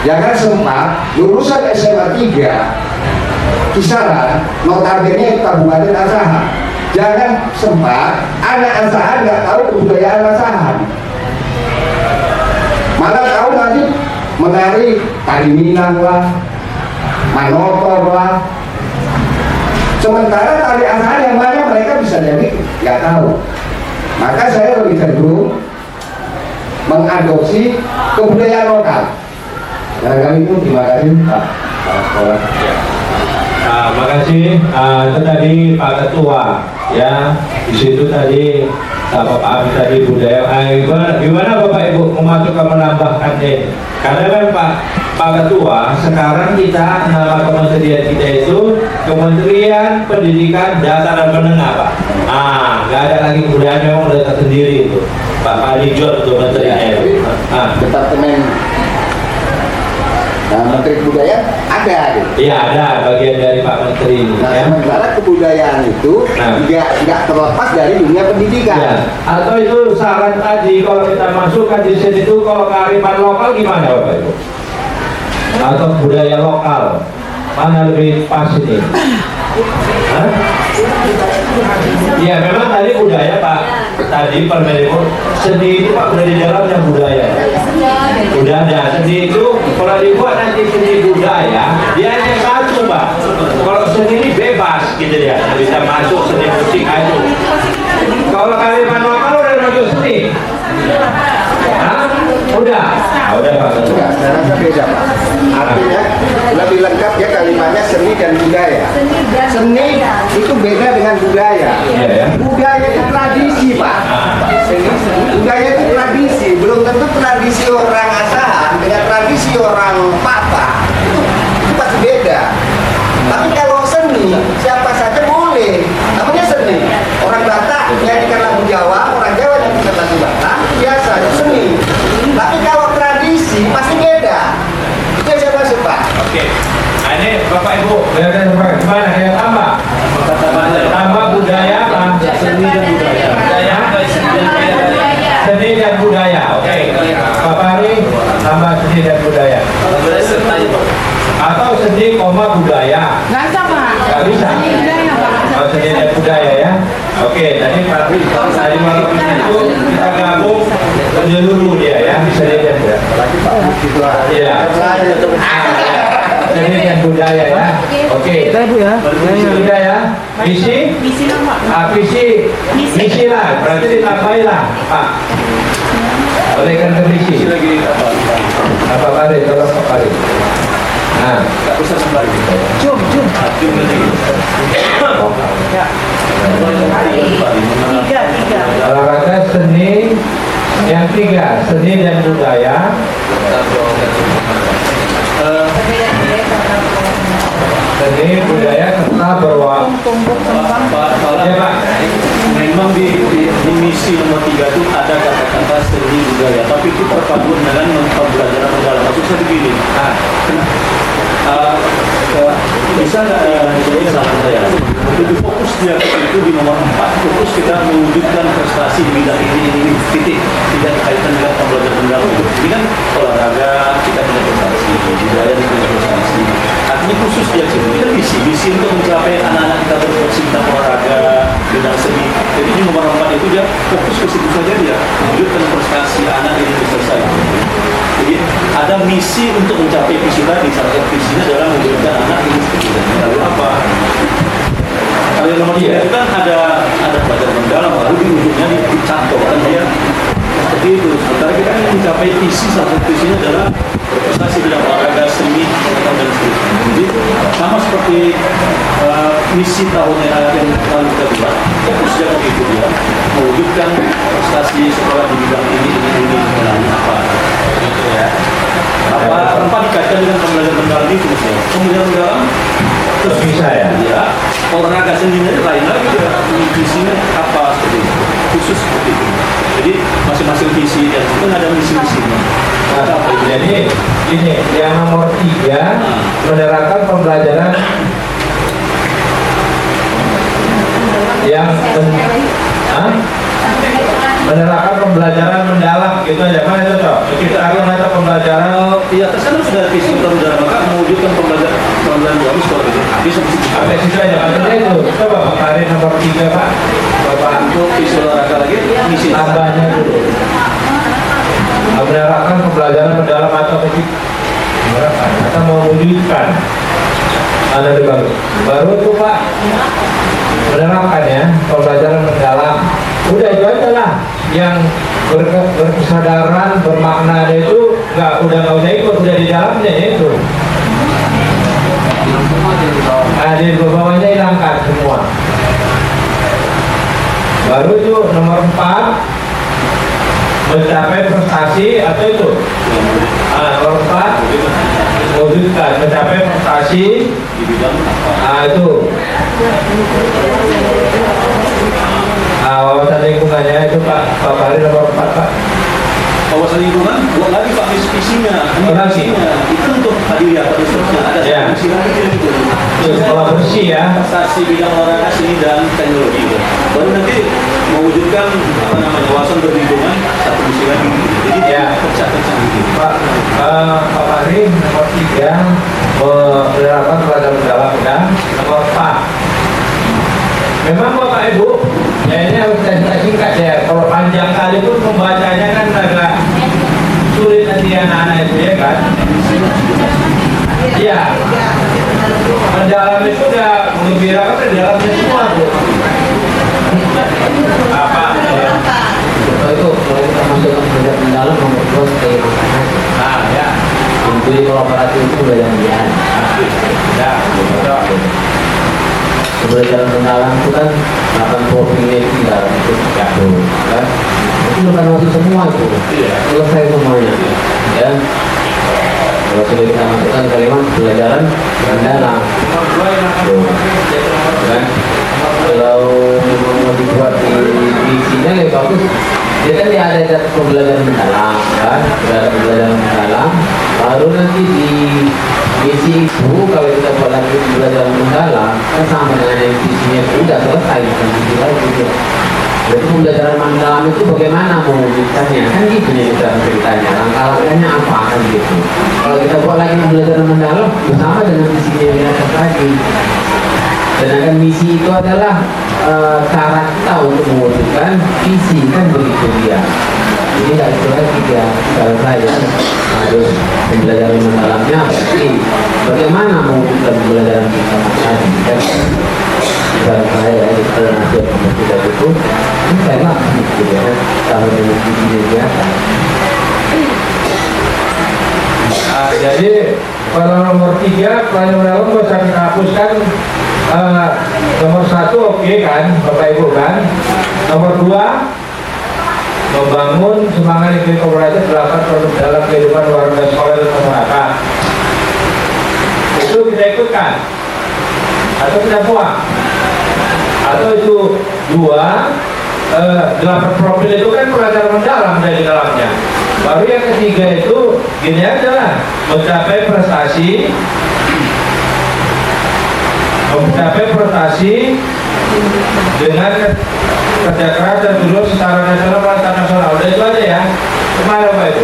Jangan sempat lulusan SMA 3 kisaran notabene Kabupaten Asahan. Jangan sempat anak Asahan nggak tahu kebudayaan Asahan. Malah tahu nanti menari tari Minang lah, manotor lah. Sementara tari Asahan yang mana mereka bisa jadi nggak tahu. Maka saya lebih cenderung mengadopsi kebudayaan lokal. Barangkali itu terima kasih Pak Sekolah. Makasih. Itu tadi Pak Ketua, ya. Di situ tadi Bapak Abi tadi budaya. Gimana Bapak Ibu memasukkan menambahkan deh? Karena kan Pak Ketua, sekarang kita nama kementerian kita itu Kementerian Pendidikan Dasar dan Menengah, Pak. Nggak ada lagi kebudayaan, memang udah tersendiri itu. Pak Marijon untuk menterinya itu. Departemen Menteri Kebudayaan ada gitu. Iya, ada bagian dari Pak Menteri ini. Nah, Ya. sementara kebudayaan itu juga tidak terlepas dari dunia pendidikan. Ya. Atau itu saran tadi kalau kita masukkan di sini itu kalau kearifan lokal gimana Bapak Ibu? Atau budaya lokal mana lebih pas ini? Hah? Ya memang tadi budaya Pak. Tadi Permendikbud seni itu Pak udah di dalamnya budaya. Udah ada seni itu kalau dibuat nanti seni budaya dia hanya satu Pak. Kalau seni ini bebas gitu ya, bisa masuk seni musik aja. Kalau kearifan lokal udah masuk seni. Hah? Udah. Udah Pak. Enggak, saya rasa beda Pak. Artinya lebih lengkap ya kalimatnya seni dan budaya. Seni itu beda dengan budaya. Iya ya. Budaya itu tradisi Pak. Budaya itu tradisi, belum tentu tradisi orang asahan dengan tradisi orang papa itu pasti beda. Tapi kalau seni siapa saja boleh, namanya seni. Orang Batak nyanyikan lagu Jawa, orang Jawa nyanyikan lagu Batak, biasa itu seni. Tapi kalau tradisi pasti beda. Itu yang saya maksud Pak. Oke. Nah, ini Bapak Ibu, gimana ya tambah? Tambah budaya apa? Seni dan budaya. Seni dan budaya. Oke. Bapak Ari tambah seni dan budaya. Atau seni koma budaya. Nggak bisa Pak. Nggak bisa. Seni budaya Pak. Oh, seni dan budaya ya. Oke, tadi Pak Ari tadi malam itu kita gabung menyeluruh dia ya, seni dan budaya. Iya. Seni dan budaya ya. Oke. Seni budaya. Misi. Misi nama. Misi lah. Berarti ditambahin lah, Pak. Oleh karena misi. Apa kali? Tolong Pak kali. Nah. Jum. Tiga. Olahraga seni yang tiga, seni dan budaya. Seni budaya serta berwarna. Ya Pak. Memang di misi nomor 3 itu ada kata-kata seni budaya, tapi itu perpaduan dengan pembelajaran mendalam. Maksud saya begini, bisa nggak jadi saran saya lebih fokus dia itu di nomor 4, fokus kita mewujudkan prestasi di bidang ini titik, tidak kaitan dengan pembelajaran mendalam. Ini kan olahraga kita punya prestasi, budaya kita punya prestasi. Artinya khusus dia sini kan misi untuk mencapai anak-anak kita berprestasi tentang olahraga, bidang seni. Jadi di nomor 4 itu dia fokus ke situ saja, dia mewujudkan prestasi anak ini selesai. Jadi ada misi untuk mencapai visi tadi. Salah satu visinya adalah mewujudkan anak ini seperti lalu apa? Kalau yang nomor 3 itu kan ada pelajaran mendalam, lalu di ujungnya dicantolkan dia seperti itu. Sementara kita ingin mencapai visi, salah satu visinya adalah berprestasi dalam olahraga, seni, dan seterusnya. Jadi sama seperti misi tahun yang lalu kita buat, fokusnya begitu dia mewujudkan prestasi sekolah di bidang ini melalui apa? Gitu ya. Apa dikaitkan dengan pembelajaran mendalam itu misalnya? Pembelajaran mendalam terus Bisa ya? Ya, olahraga sendiri lain lagi dia visinya apa seperti itu, khusus seperti itu. Jadi masing-masing visi dan itu ada misi-misinya. Jadi ini yang nomor 3 menerapkan pembelajaran yang menerapkan pembelajaran mendalam gitu aja. Mana itu toh? Kita akan ada pembelajaran. Iya, terus kan sudah visi mendalam, maka mewujudkan pembelajaran mendalam seperti itu. Bisa Ada sisa aja maksudnya itu. Coba Pak Ari nomor 3 Pak. Bapak untuk visi olahraga lagi misi tambahnya dulu. Menerapkan pembelajaran mendalam atau mewujudkan. Ada di baru tuh Pak menerapkan ya pembelajaran mendalam. Udah itu aja lah. yang berkesadaran, bermakna itu udah nggak usah ikut, udah di dalamnya itu. Nah, di bawahnya hilangkan semua. Baru itu nomor 4, mencapai prestasi atau itu. Nomor 4, mewujudkan, mencapai prestasi di bidang apa? itu. Wawasan lingkungannya itu Pak Fahri nomor 4 Pak. Kawasan lingkungan, buat lagi Pak visinya, Visinya. itu untuk hadiah atau seterusnya ada Ya. visi lagi gitu. Sekolah bersih ya. Prestasi bidang olahraga, seni dan teknologi gitu. Baru nanti mewujudkan wawasan berlingkungan satu misi lagi. Jadi Ya. pecah-pecah gitu. Pak Fahri nomor 3 penerapan pelajaran mendalam dan nomor 4. Memang Bapak Ibu, ya ini harus saya singkat ya. Kalau panjang kali pun membacanya kan agak sulit nanti anak-anak itu ya kan. Iya. Mendalam itu udah mengembirakan di dalamnya semua tuh. Apa? Ya. Itu kalau kita masuk ke belajar mendalam nomor 2 sebagai makanan. Nah ya. Jadi kolaborasi itu belajar mendalam. Ya, betul. Belajar mendalam itu kan 80% itu di dalam itu ya, kan? Itu bukan masuk semua itu. Selesai semuanya. Ya. Kalau sudah kita masukkan kalimat pelajaran mendalam. Kan? Kalau mau dibuat di isinya lebih bagus. Dia kan dia ada pembelajaran mendalam, kan? Pembelajaran mendalam. Baru nanti di misi itu kalau kita buat lagi pembelajaran mendalam, kan sama dengan yang isinya itu sudah selesai, bukan isi lagi gitu. Jadi pembelajaran mendalam itu bagaimana mewujudkannya, kan gitu nih kita ceritanya. Langkah-langkahnya apa kan gitu. Kalau kita buat lagi pembelajaran mendalam, sama dengan isinya yang kita tadi. Sedangkan misi itu adalah cara kita untuk mewujudkan visi, kan begitu dia. Jadi tidak itu lagi dia kalau saya harus pembelajaran mendalamnya berarti bagaimana mewujudkan pembelajaran kita tadi kan. Kalau saya kalau nanti tidak itu ini saya lakukan gitu ya kalau dengan visi dia kan. Jadi pada nomor 3 pelajaran mendalam bisa kita hapuskan. Nomor 1 oke kan Bapak Ibu kan. Nomor 2 membangun semangat iklim kooperatif dapat produk dalam kehidupan warga sekolah dan masyarakat. Itu kita ikutkan atau kita buang. Atau itu 2 8 profil itu kan pelajaran mendalam dari dalamnya. Baru yang ketiga itu gini aja lah, mencapai prestasi dengan kerja keras dan dulu secara nasional dan internasional. Udah itu aja ya. Kemana Pak itu?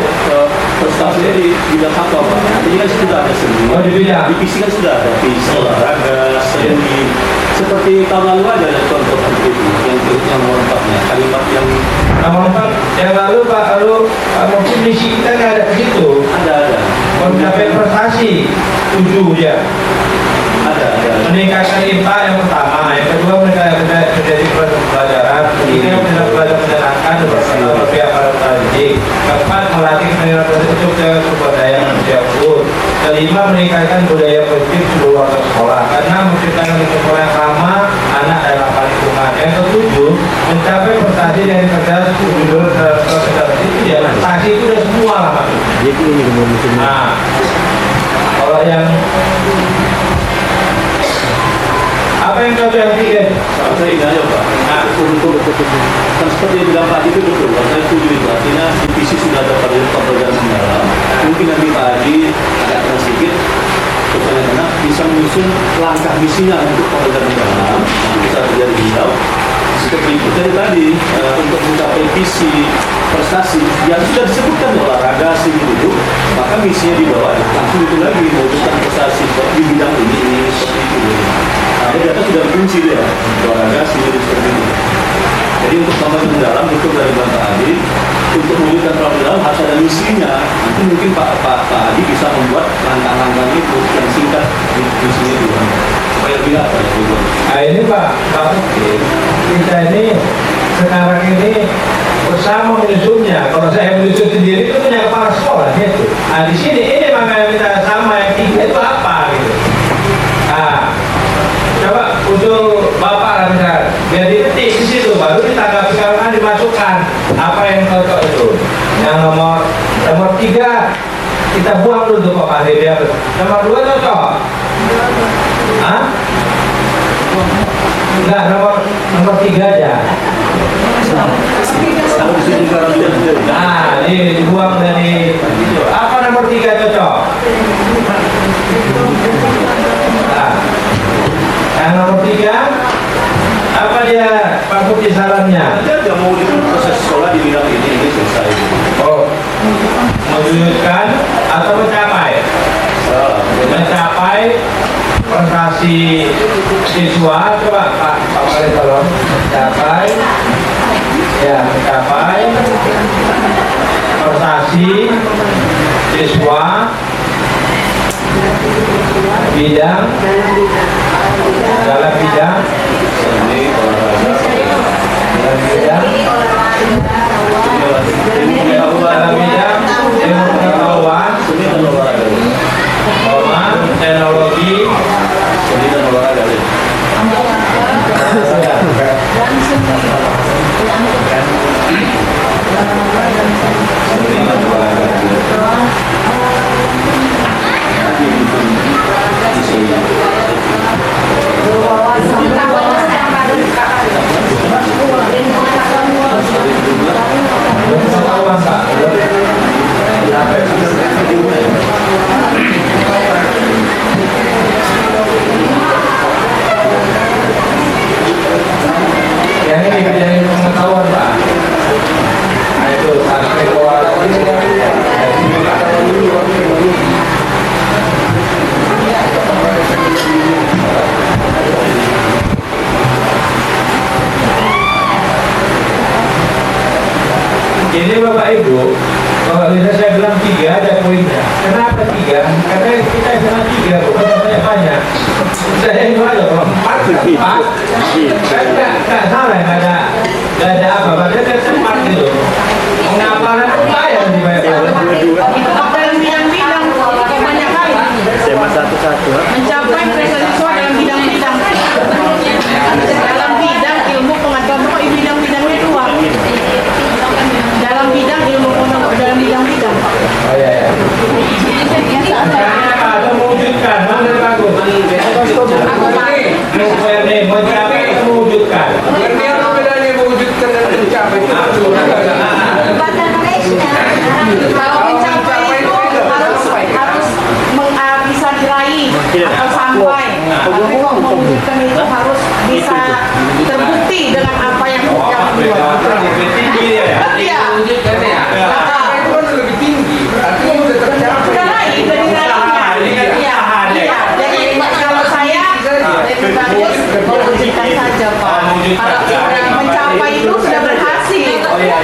Prestasinya di bidang apa Pak? Ini kan sudah ada seni. Oh di bidang. Di visi kan sudah ada visi olahraga, seni. Seperti tahun lalu aja ada contoh seperti itu yang nomor 4-nya kalimat yang Nomor 4 yang lalu Pak mungkin misi kita nggak ada di situ. ada. Mencapai prestasi 7 ya. Ada. Meningkatkan IPA yang pertama, yang kedua menjadi pelajaran, ketiga belajar menyenangkan bersama pihak para pendidik, keempat melatih penilaian positif dan kebudayaan manusia pun, kelima meningkatkan budaya positif seluruh warga sekolah, keenam menciptakan sekolah yang ramah anak dan ramah lingkungan, yang ketujuh mencapai prestasi dari kerja judul itu ya prestasi itu udah semua lah Pak. Nah, kalau yang apa yang kau yang tiga? Saya ini aja Pak. Nah, betul. Kan seperti yang bilang Pak Haji itu betul. Saya setuju itu. Artinya di visi sudah ada pelajaran mendalam. Mungkin nanti Pak Haji agak terus sedikit karena bisa menyusun langkah misinya untuk pelajaran mendalam yang bisa terjadi di beliau. Seperti itu tadi untuk mencapai visi prestasi yang sudah disebutkan olahraga sini dulu, maka misinya di bawah langsung itu lagi mewujudkan prestasi di bidang ini seperti itu. Nah, data sudah berfungsi dia olahraga sini seperti itu. Jadi untuk sampai mendalam itu dari Pak Adi untuk mewujudkan program mendalam harus ada misinya. Nanti mungkin Pak Adi bisa membuat langkah-langkah itu yang singkat di misinya juga. Supaya lebih apa ya? Nah ini Pak Putri, kita ini sekarang ini bersama menyusunnya. Kalau saya menyusun sendiri itu punya kepala sekolah gitu. Nah di sini ini makanya kita sama yang tiga itu apa gitu. Nah, coba usul bapak lah misalnya, biar diketik di situ, baru ditanggapi karena dimasukkan apa yang cocok itu. Yang nomor 3 kita buang dulu Pak Fahri biar nomor 2 cocok. Hah? Enggak, nomor 3 aja. Kalau di sini sekarang tidak. Nah, ini dibuang dari itu. Apa nomor 3 cocok? Nah, yang nomor 3 apa dia Pak Putih sarannya? Dia mau di proses sekolah di bidang ini selesai. Oh, mewujudkan atau mencapai? Mencapai prestasi siswa, coba Pak Wali tolong mencapai, ya mencapai prestasi siswa bidang dalam bidang Ini olahraga. dalam bidang ilmu pengetahuan, Seni dan olahraga. teknologi, Seni dan olahraga. pengetahuan Pak. Yang ini bidang pengetahuan Pak. Nah itu sampai keluar. Ini Bapak Ibu, kalau bisa saya bilang 3 ada poinnya. Kenapa 3? Karena kita bilang 3, bukan banyak. Saya itu aja kalau 4, kan nggak salah, nggak ada apa. Padahal kan 4 gitu. Pengapalan upaya di banyak. Dalam bidang-bidang banyak kali mencapai prestasi siswa dalam bidang-bidang ilmu pengetahuan. Bidang-bidangnya 2 dalam bidang ilmu pengetahuan, dalam bidang-bidang. Oh iya ya. Makanya ada mewujudkan, mana bagus. Mencapai atau mewujudkan. Kalau mencapai itu harus bisa diraih atau sampai. Tapi kalau mewujudkan itu harus bisa terbukti dengan apa yang dibuat. Tinggi ya. Iya. Mewujudkan ya. lebih tinggi, artinya udah tercapai. Udah raih, udah diraih. Iya. Jadi kalau saya lebih bagus mewujudkan saja Pak. Kalau sudah mencapai itu sudah berhasil. Oh iya.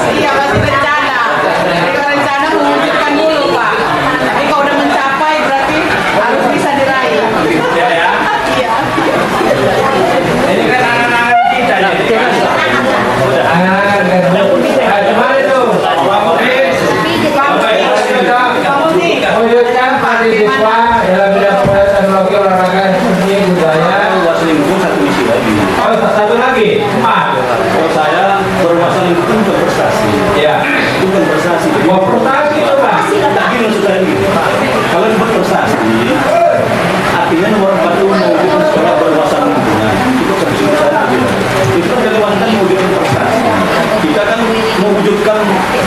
Iya, masih rencana. Jadi kalau rencana mewujudkan dulu Pak. Tapi kalau udah mencapai berarti harus bisa diraih. Ya. Iya. Ini kan anak-anak kita jadi. Gimana itu? Pak Mufid? Mewujudkan mahasiswa dalam bidang teknologi, olahraga, seni, budaya. Luas lingkungan satu misi lagi. Oh, satu lagi, 4. Kalau saya berwawasan lingkungan bukan prestasi. Ya. Itu bukan prestasi. Buat prestasi itu Pak. Tapi maksud saya gini, kalau buat prestasi, artinya nomor 4 itu mewujudkan sekolah berwawasan lingkungan. Itu kan itu kan kalimantan mewujudkan prestasi. Kita kan mewujudkan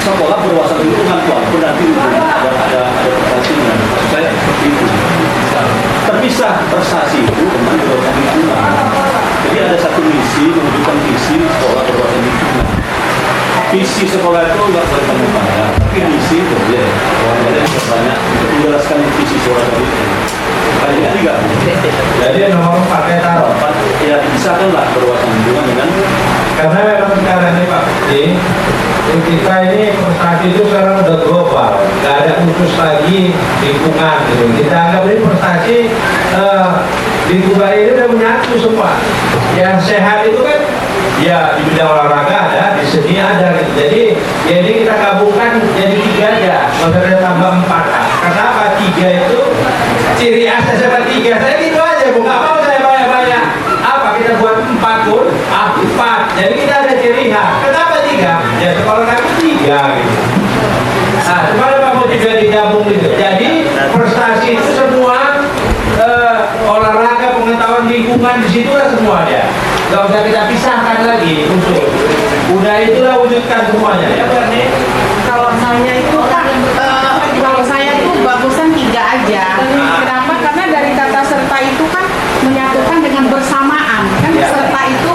sekolah berwawasan lingkungan, walaupun nanti ada prestasinya. Maksud saya seperti itu. Terpisah prestasi itu dengan berwawasan lingkungan. Jadi ada satu misi mewujudkan visi sekolah berwawasan lingkungan. Visi sekolah itu nggak boleh kamu bayar, tapi misi boleh. Boleh banyak untuk menjelaskan visi sekolah tadi. Kayaknya juga. Jadi nomor 4 ya taruh. Ya bisa kan lah berwawasan lingkungan dengan Karena memang sekarang ini Pak Budi, kita ini prestasi itu sekarang udah global, nggak ada khusus lagi lingkungan gitu. Kita anggap ini prestasi lingkungan ini udah menyatu semua. Yang sehat itu kan ya di bidang olahraga ada, di seni ada gitu. Jadi kita gabungkan jadi 3 aja, maksudnya tambah 4. Kenapa 3 itu ciri khasnya sama 3? Saya gitu aja, Bu. Nggak mau saya banyak-banyak. Apa kita buat 4 pun? 4. Jadi kita ada ciri khas. Kenapa 3? Ya sekolah kami 3 gitu. Nah, kenapa mau juga digabung gitu? Jadi prestasi itu semua olahraga, pengetahuan lingkungan di situ lah semua ada. Gak usah kita pisahkan lagi unsur. Udah itulah wujudkan semuanya. Ya berarti Kalau saya itu kan, kalau saya tuh bagusan 3 aja. Kenapa? Karena dari kata serta itu kan menyatukan dengan bersamaan. Kan serta itu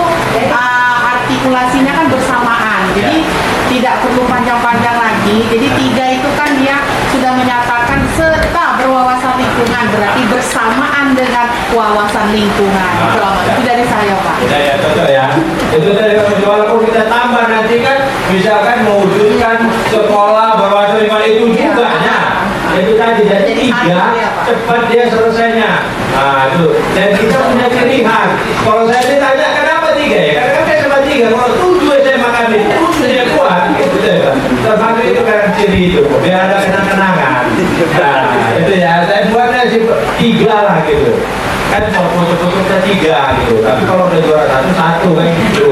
artikulasinya kan bersamaan. Jadi tidak perlu panjang-panjang lagi. Jadi 3 itu kan dia sudah menyatakan serta berwawasan lingkungan, berarti bersamaan dengan wawasan lingkungan. Itu dari saya, Pak. ya cocok ya. Itu dari walaupun kita tambah nanti kan misalkan mewujudkan sekolah berwawasan lingkungan itu juga ya. Itu tadi jadi 3 cepat dia selesainya. Nah itu. Dan kita punya ciri khas. Kalau saya ditanya kenapa 3 ya? Karena saya sama 3. Kalau 7 SMA kami 7 saya kuat. Gitu ya. Terpadu itu karena ciri itu. Biar ada kenang-kenangan. Nah itu ya. Saya buatnya 3 lah gitu. Kan mau foto-foto kita 3 gitu, tapi kalau udah juara 1 kan gitu.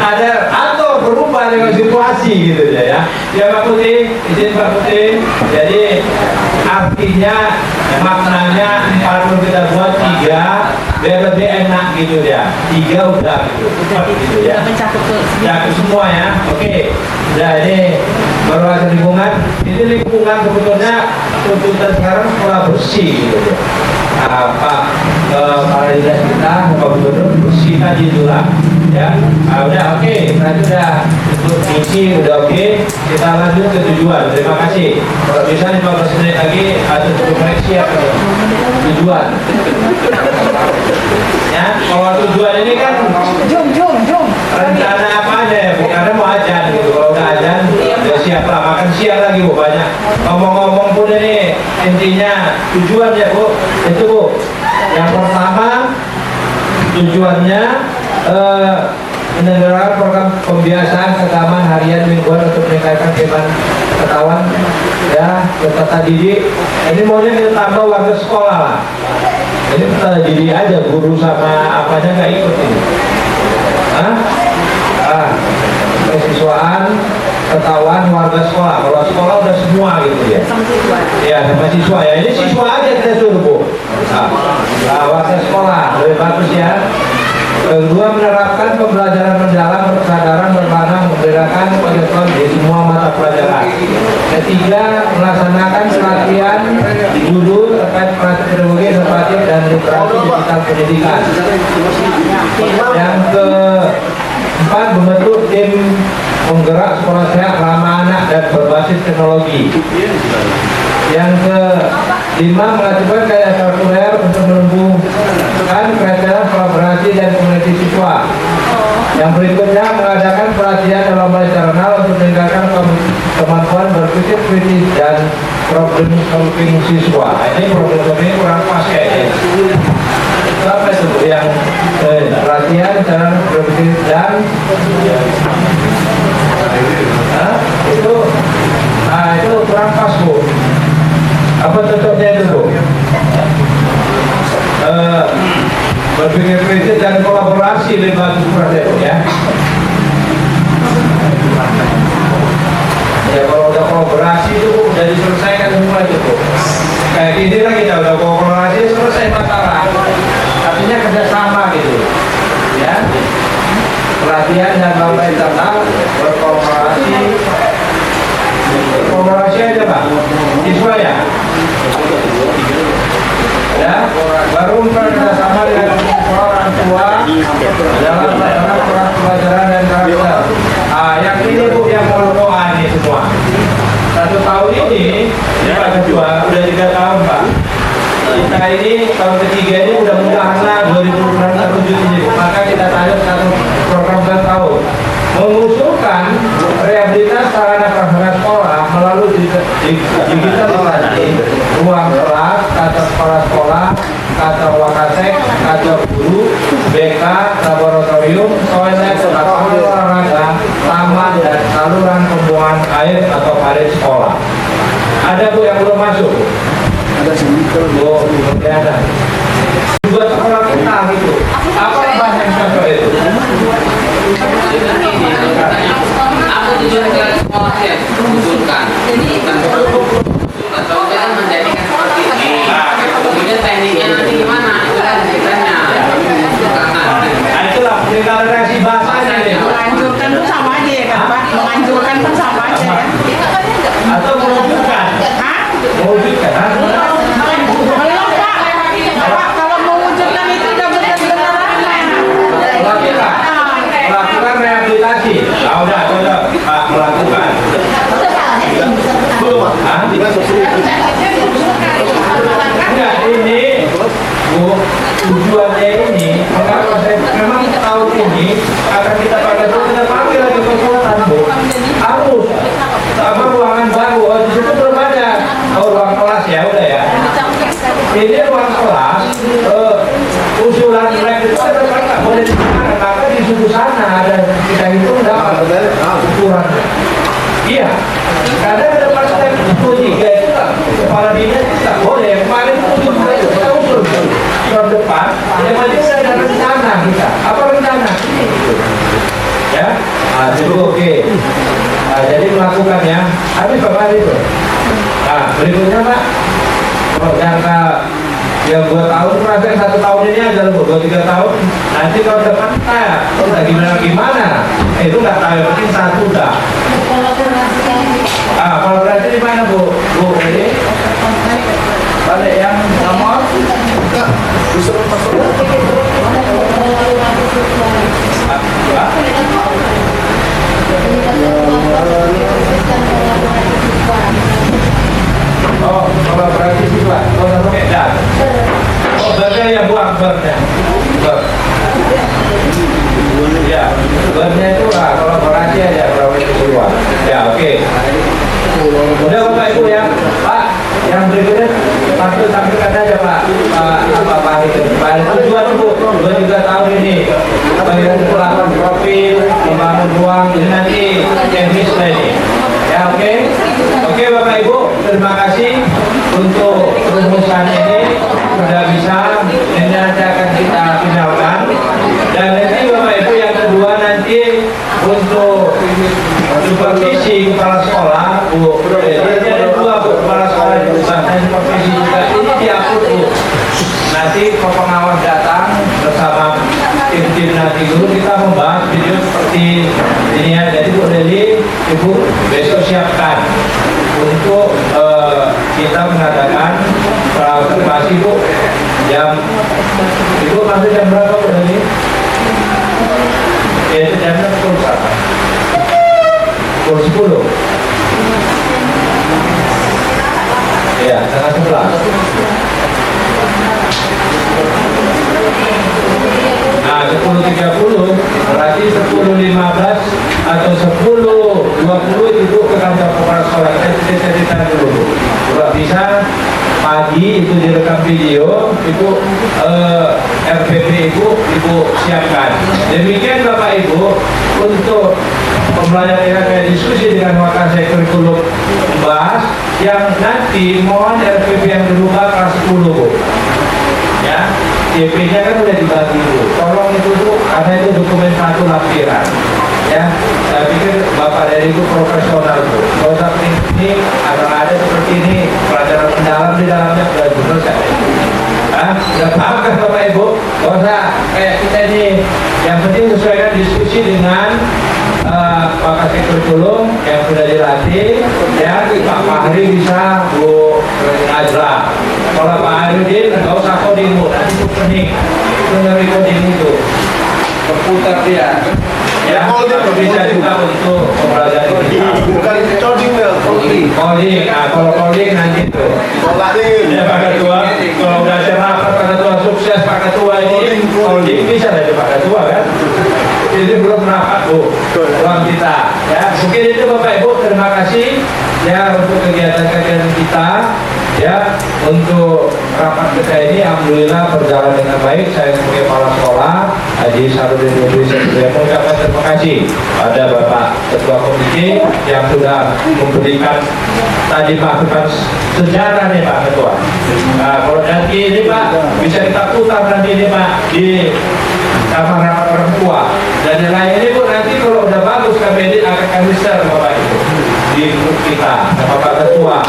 Ada atau berubah dengan situasi gitu ya. Ya Pak Putih, izin Pak Putih. Jadi artinya maknanya 40 kita buat 3 biar lebih enak gitu ya. 3 udah gitu, gitu ya. Mencakup Ya semua ya. Oke. Jadi berwawasan lingkungan, ini lingkungan sebetulnya tuntutan sekarang sekolah bersih gitu ya. Pak para dinas kita, Pak Gubernur bersihkan itu lah ya. Udah oke, berarti udah untuk misi udah oke. Kita lanjut ke tujuan. Terima kasih. Kalau bisa 15 menit lagi atau cukup koreksi ya tujuan. Ya, kalau tujuan ini kan Jom. rencana apa aja ya, Bu? Karena mau ajan gitu. Kalau udah ajan, ya siap lah. Makan siang lagi, Bu, banyak. Ngomong-ngomong pun ini intinya tujuan ya, Bu. Itu, Bu. Yang pertama tujuannya menyelenggarakan program pembiasaan keagamaan harian mingguan untuk meningkatkan pengetahuan ya peserta didik. Ini maunya kita tambah warga sekolah lah. Ini peserta didik aja, guru sama apanya nggak ikut ini. Kesiswaan, ketahuan warga sekolah. Kalau sekolah udah semua gitu ya. Ya sama siswa ya. Ini siswa aja kita suruh, Bu. Warga sekolah lebih bagus ya. Kedua, menerapkan pembelajaran mendalam, kesadaran bermakna, membedakan pengetahuan di semua mata pelajaran. Ketiga, melaksanakan pelatihan guru terkait pelatihan pedagogi inovatif dan literasi digital pendidikan. Yang keempat, membentuk tim penggerak sekolah sehat ramah anak dan berbasis teknologi. Yang kelima, melakukan kajian sekuler untuk menumbuhkan kreativitas kolaborasi dan komunikasi siswa. Yang berikutnya, mengadakan pelatihan dalam bahasa internal untuk meningkatkan kemampuan berpikir kritis dan problem solving siswa. Ini problem solving kurang pas kayaknya. Apa itu yang pelatihan cara berpikir dan itu kurang pas, Bu. Apa cocoknya itu, Bu? Berpikir kritis dan kolaborasi lebih bagus berarti, Bu, ya. Ya kalau udah kolaborasi itu, Bu, udah diselesaikan semua itu, Bu. Kayak gini lah kita udah kolaborasi selesai masalah. Artinya kerjasama gitu, ya. Pelatihan dan lomba internal berkolaborasi. Kolaborasi aja, Pak. Siswa ya. Ya, baru bekerjasama dengan orang tua dalam melaksanakan program pelajaran dan karakter. Yang ini, Bu, yang doa ini semua. 1 tahun ini Pak Ketua udah 3 tahun, Pak. Kita ini tahun ketiga ini mudah-mudahan lah 2027 ini, maka kita tarik satu program tahun mengusulkan rehabilitasi sarana prasarana sekolah melalui digitalisasi ruang kelas, kata kepala sekolah, kata wakasek, kata guru, BK, kemarin sekolah. Ada Bu yang belum masuk? Ada Bu, ada. Buat sekolah kita gitu. Apa bahasa yang cocok itu? Aku tujuan ke sekolahnya menunjukkan atau kita menjadikan seperti ini. Kemudian tekniknya nanti gimana? Itu kan ceritanya. Nah itulah deklarasi bahasanya nih. Menganjurkan itu sama aja ya kan Pak? Menganjurkan kan sama aja ya. Atau mewujudkan? Hah? Mewujudkan? Belum Pak, kalau mewujudkan itu udah benar-benar Melakukan? Melakukan rehabilitasi. Nah udah, Pak melakukan. Hah? Enggak, ini Bu, tujuannya ini mengapa saya memang tahun ini akan kita pakai itu kita panggil lagi konsultan Bu, harus apa ruangan baru. Oh, di situ belum ada. Oh, ruang kelas ya udah ya, ini ruang kelas. Usulan lab itu kan nggak boleh digunakan, maka di situ sana ada kita hitung dapat ukurannya. Iya, karena ada pasal 23 itu lah, kepala dinas tidak boleh. Kemarin itu kita usul tahun depan, yang penting ada rencana kita. Apa rencana? Ya, itu oke. Nah, jadi melakukannya, habis berapa hari itu? Nah, berikutnya Pak, kalau jangka yang 2 tahun, proses 1 tahun ini aja loh, 2-3 tahun. Nanti kalau depan, udah gimana? Itu nggak tahu, yang penting 1 udah. Kalau berarti di mana Bu? Bu, ini balik yang nomor? Disuruh masuk. Oh, kalau berarti sih Pak, kalau pakai dan. Oh, berarti ya Bu akbarnya. Ya, berarti itu lah, kalau berarti aja berapa itu keluar. Ya, oke. Udah Bapak Ibu ya, Pak. Yang berikutnya tampilkan aja Pak. Pak itu tujuan Bu, 2-3 tahun ini melakukan profil, membangun ruang ini nanti teknis ini. Ya, oke. Oke Bapak Ibu, terima kasih untuk rumusan ini sudah bisa. Ini nanti akan kita finalkan. Dan nanti Bapak Ibu yang kedua nanti untuk supervisi kepala sekolah Bu. Jadi ada 2 Bu kepala sekolah dan supervisi juga. Ini diatur Bu. Nanti pengawas datang bersama tim nanti dulu kita membahas video seperti ini ya. Jadi Bu Deli, Ibu besok siapkan untuk kita mengadakan observasi Bu. Ibu masuk jam berapa Bu Deli? Ya itu jamnya pukul berapa? Pukul 10. Ya, setengah 11. Nah, 10.30 berarti 10.15 atau 10.20 itu ke kantor kepala sekolah. Kita cerita dulu. Kalau bisa pagi itu direkam video, itu RPP Ibu siapkan. Demikian Bapak Ibu untuk pembelajaran yang kayak diskusi dengan wakil kurikulum membahas yang nanti mohon RPP yang berubah kelas 10 Bu. Ya, DP-nya kan udah dibagi Bu. Tolong itu Bu, karena itu dokumen 1 lampiran. Ya, saya pikir Bapak dari itu profesional Bu. Kalau usah ini ada seperti ini pelajaran mendalam di dalamnya sudah selesai. Sudah paham kan Bapak Ibu? Kalau usah kayak kita ini, yang penting sesuaikan diskusi dengan Pak Kasih Kurikulum yang sudah dilatih. Ya, Pak Fahri bisa Bu Najla. Kalau Pak Arudin nggak usah coding Bu, nanti itu pening. Itu dari coding itu berputar dia. Ya, bisa juga untuk pembelajaran digital. Bukan coding ya, Coding. Nah kalau coding nanti tuh. Ya Pak Ketua, kalau udah cerah Pak Ketua sukses Pak Ketua ini coding bisa dari Pak Ketua kan? Ini belum rapat Bu, ruang kita. Ya, mungkin itu Bapak Ibu, terima kasih ya untuk kegiatan-kegiatan kita. Ya, untuk rapat kita ini alhamdulillah berjalan dengan baik. Saya sebagai kepala sekolah Haji Sarudin Indonesia saya mengucapkan terima kasih pada Bapak Ketua Komite yang sudah memberikan tadi masukan sejarah nih Pak Ketua. Nah, kalau nanti ini Pak bisa kita putar nanti ini Pak di kamar rapat orang tua dan yang lain ini Bu, nanti kalau udah bagus kami ini akan kami share Bapak Ibu di grup kita sama Pak Ketua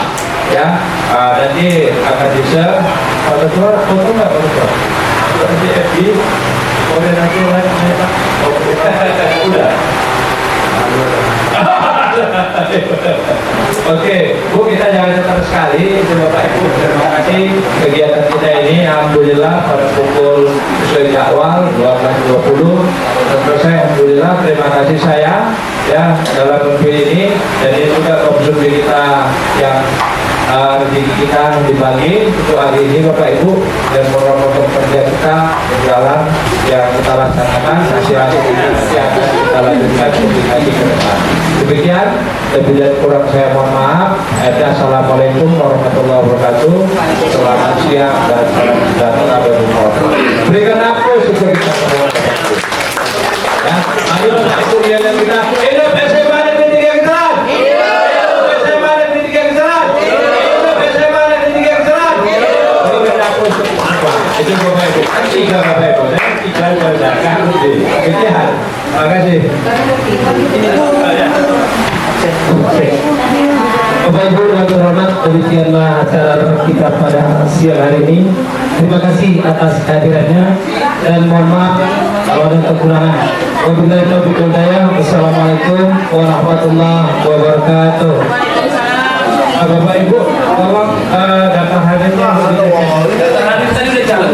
ya. Nanti akan di-share Pak Ketua, foto nggak Pak Ketua? Nanti FB koordinasi lainnya Pak. Udah. Oke, Bu, kita jangan cepat sekali. Bapak Ibu, terima kasih kegiatan kita ini. Alhamdulillah pada pukul sesuai jadwal 12.20 selesai. Alhamdulillah, terima kasih saya ya dalam memimpin ini. Dan ini juga konsumsi kita yang rezeki kita dibagi untuk hari ini Bapak Ibu, dan program kerja kita berjalan yang kita laksanakan, hasil-hasil ini nanti akan kita lanjutkan publikasi ke depan. Demikian, lebih dan kurang saya mohon maaf. Assalamualaikum warahmatullahi wabarakatuh. Selamat siang dan salam sejahtera bagi kita. Berikan aplaus untuk kita semua. Ya, ayo itu dia yang kita. Hidup SMA Negeri 3 Kesaran. Hidup SMA Negeri 3 Kesaran. Hidup SMA Negeri 3 Kesaran. Berikan aplaus untuk apa? Itu Bapak Ibu. Tiga Bapak Ibu. Tiga berjaga. Demikian. Terima kasih. Bapak Ibu yang terhormat, demikianlah acara kita pada siang hari ini. Terima kasih atas kehadirannya dan mohon maaf kalau ada kekurangan. Wabillahi taufiq wal hidayah. Wassalamualaikum warahmatullahi wabarakatuh. Bapak Ibu, tolong data hadirnya. Data hadir tadi udah jalan.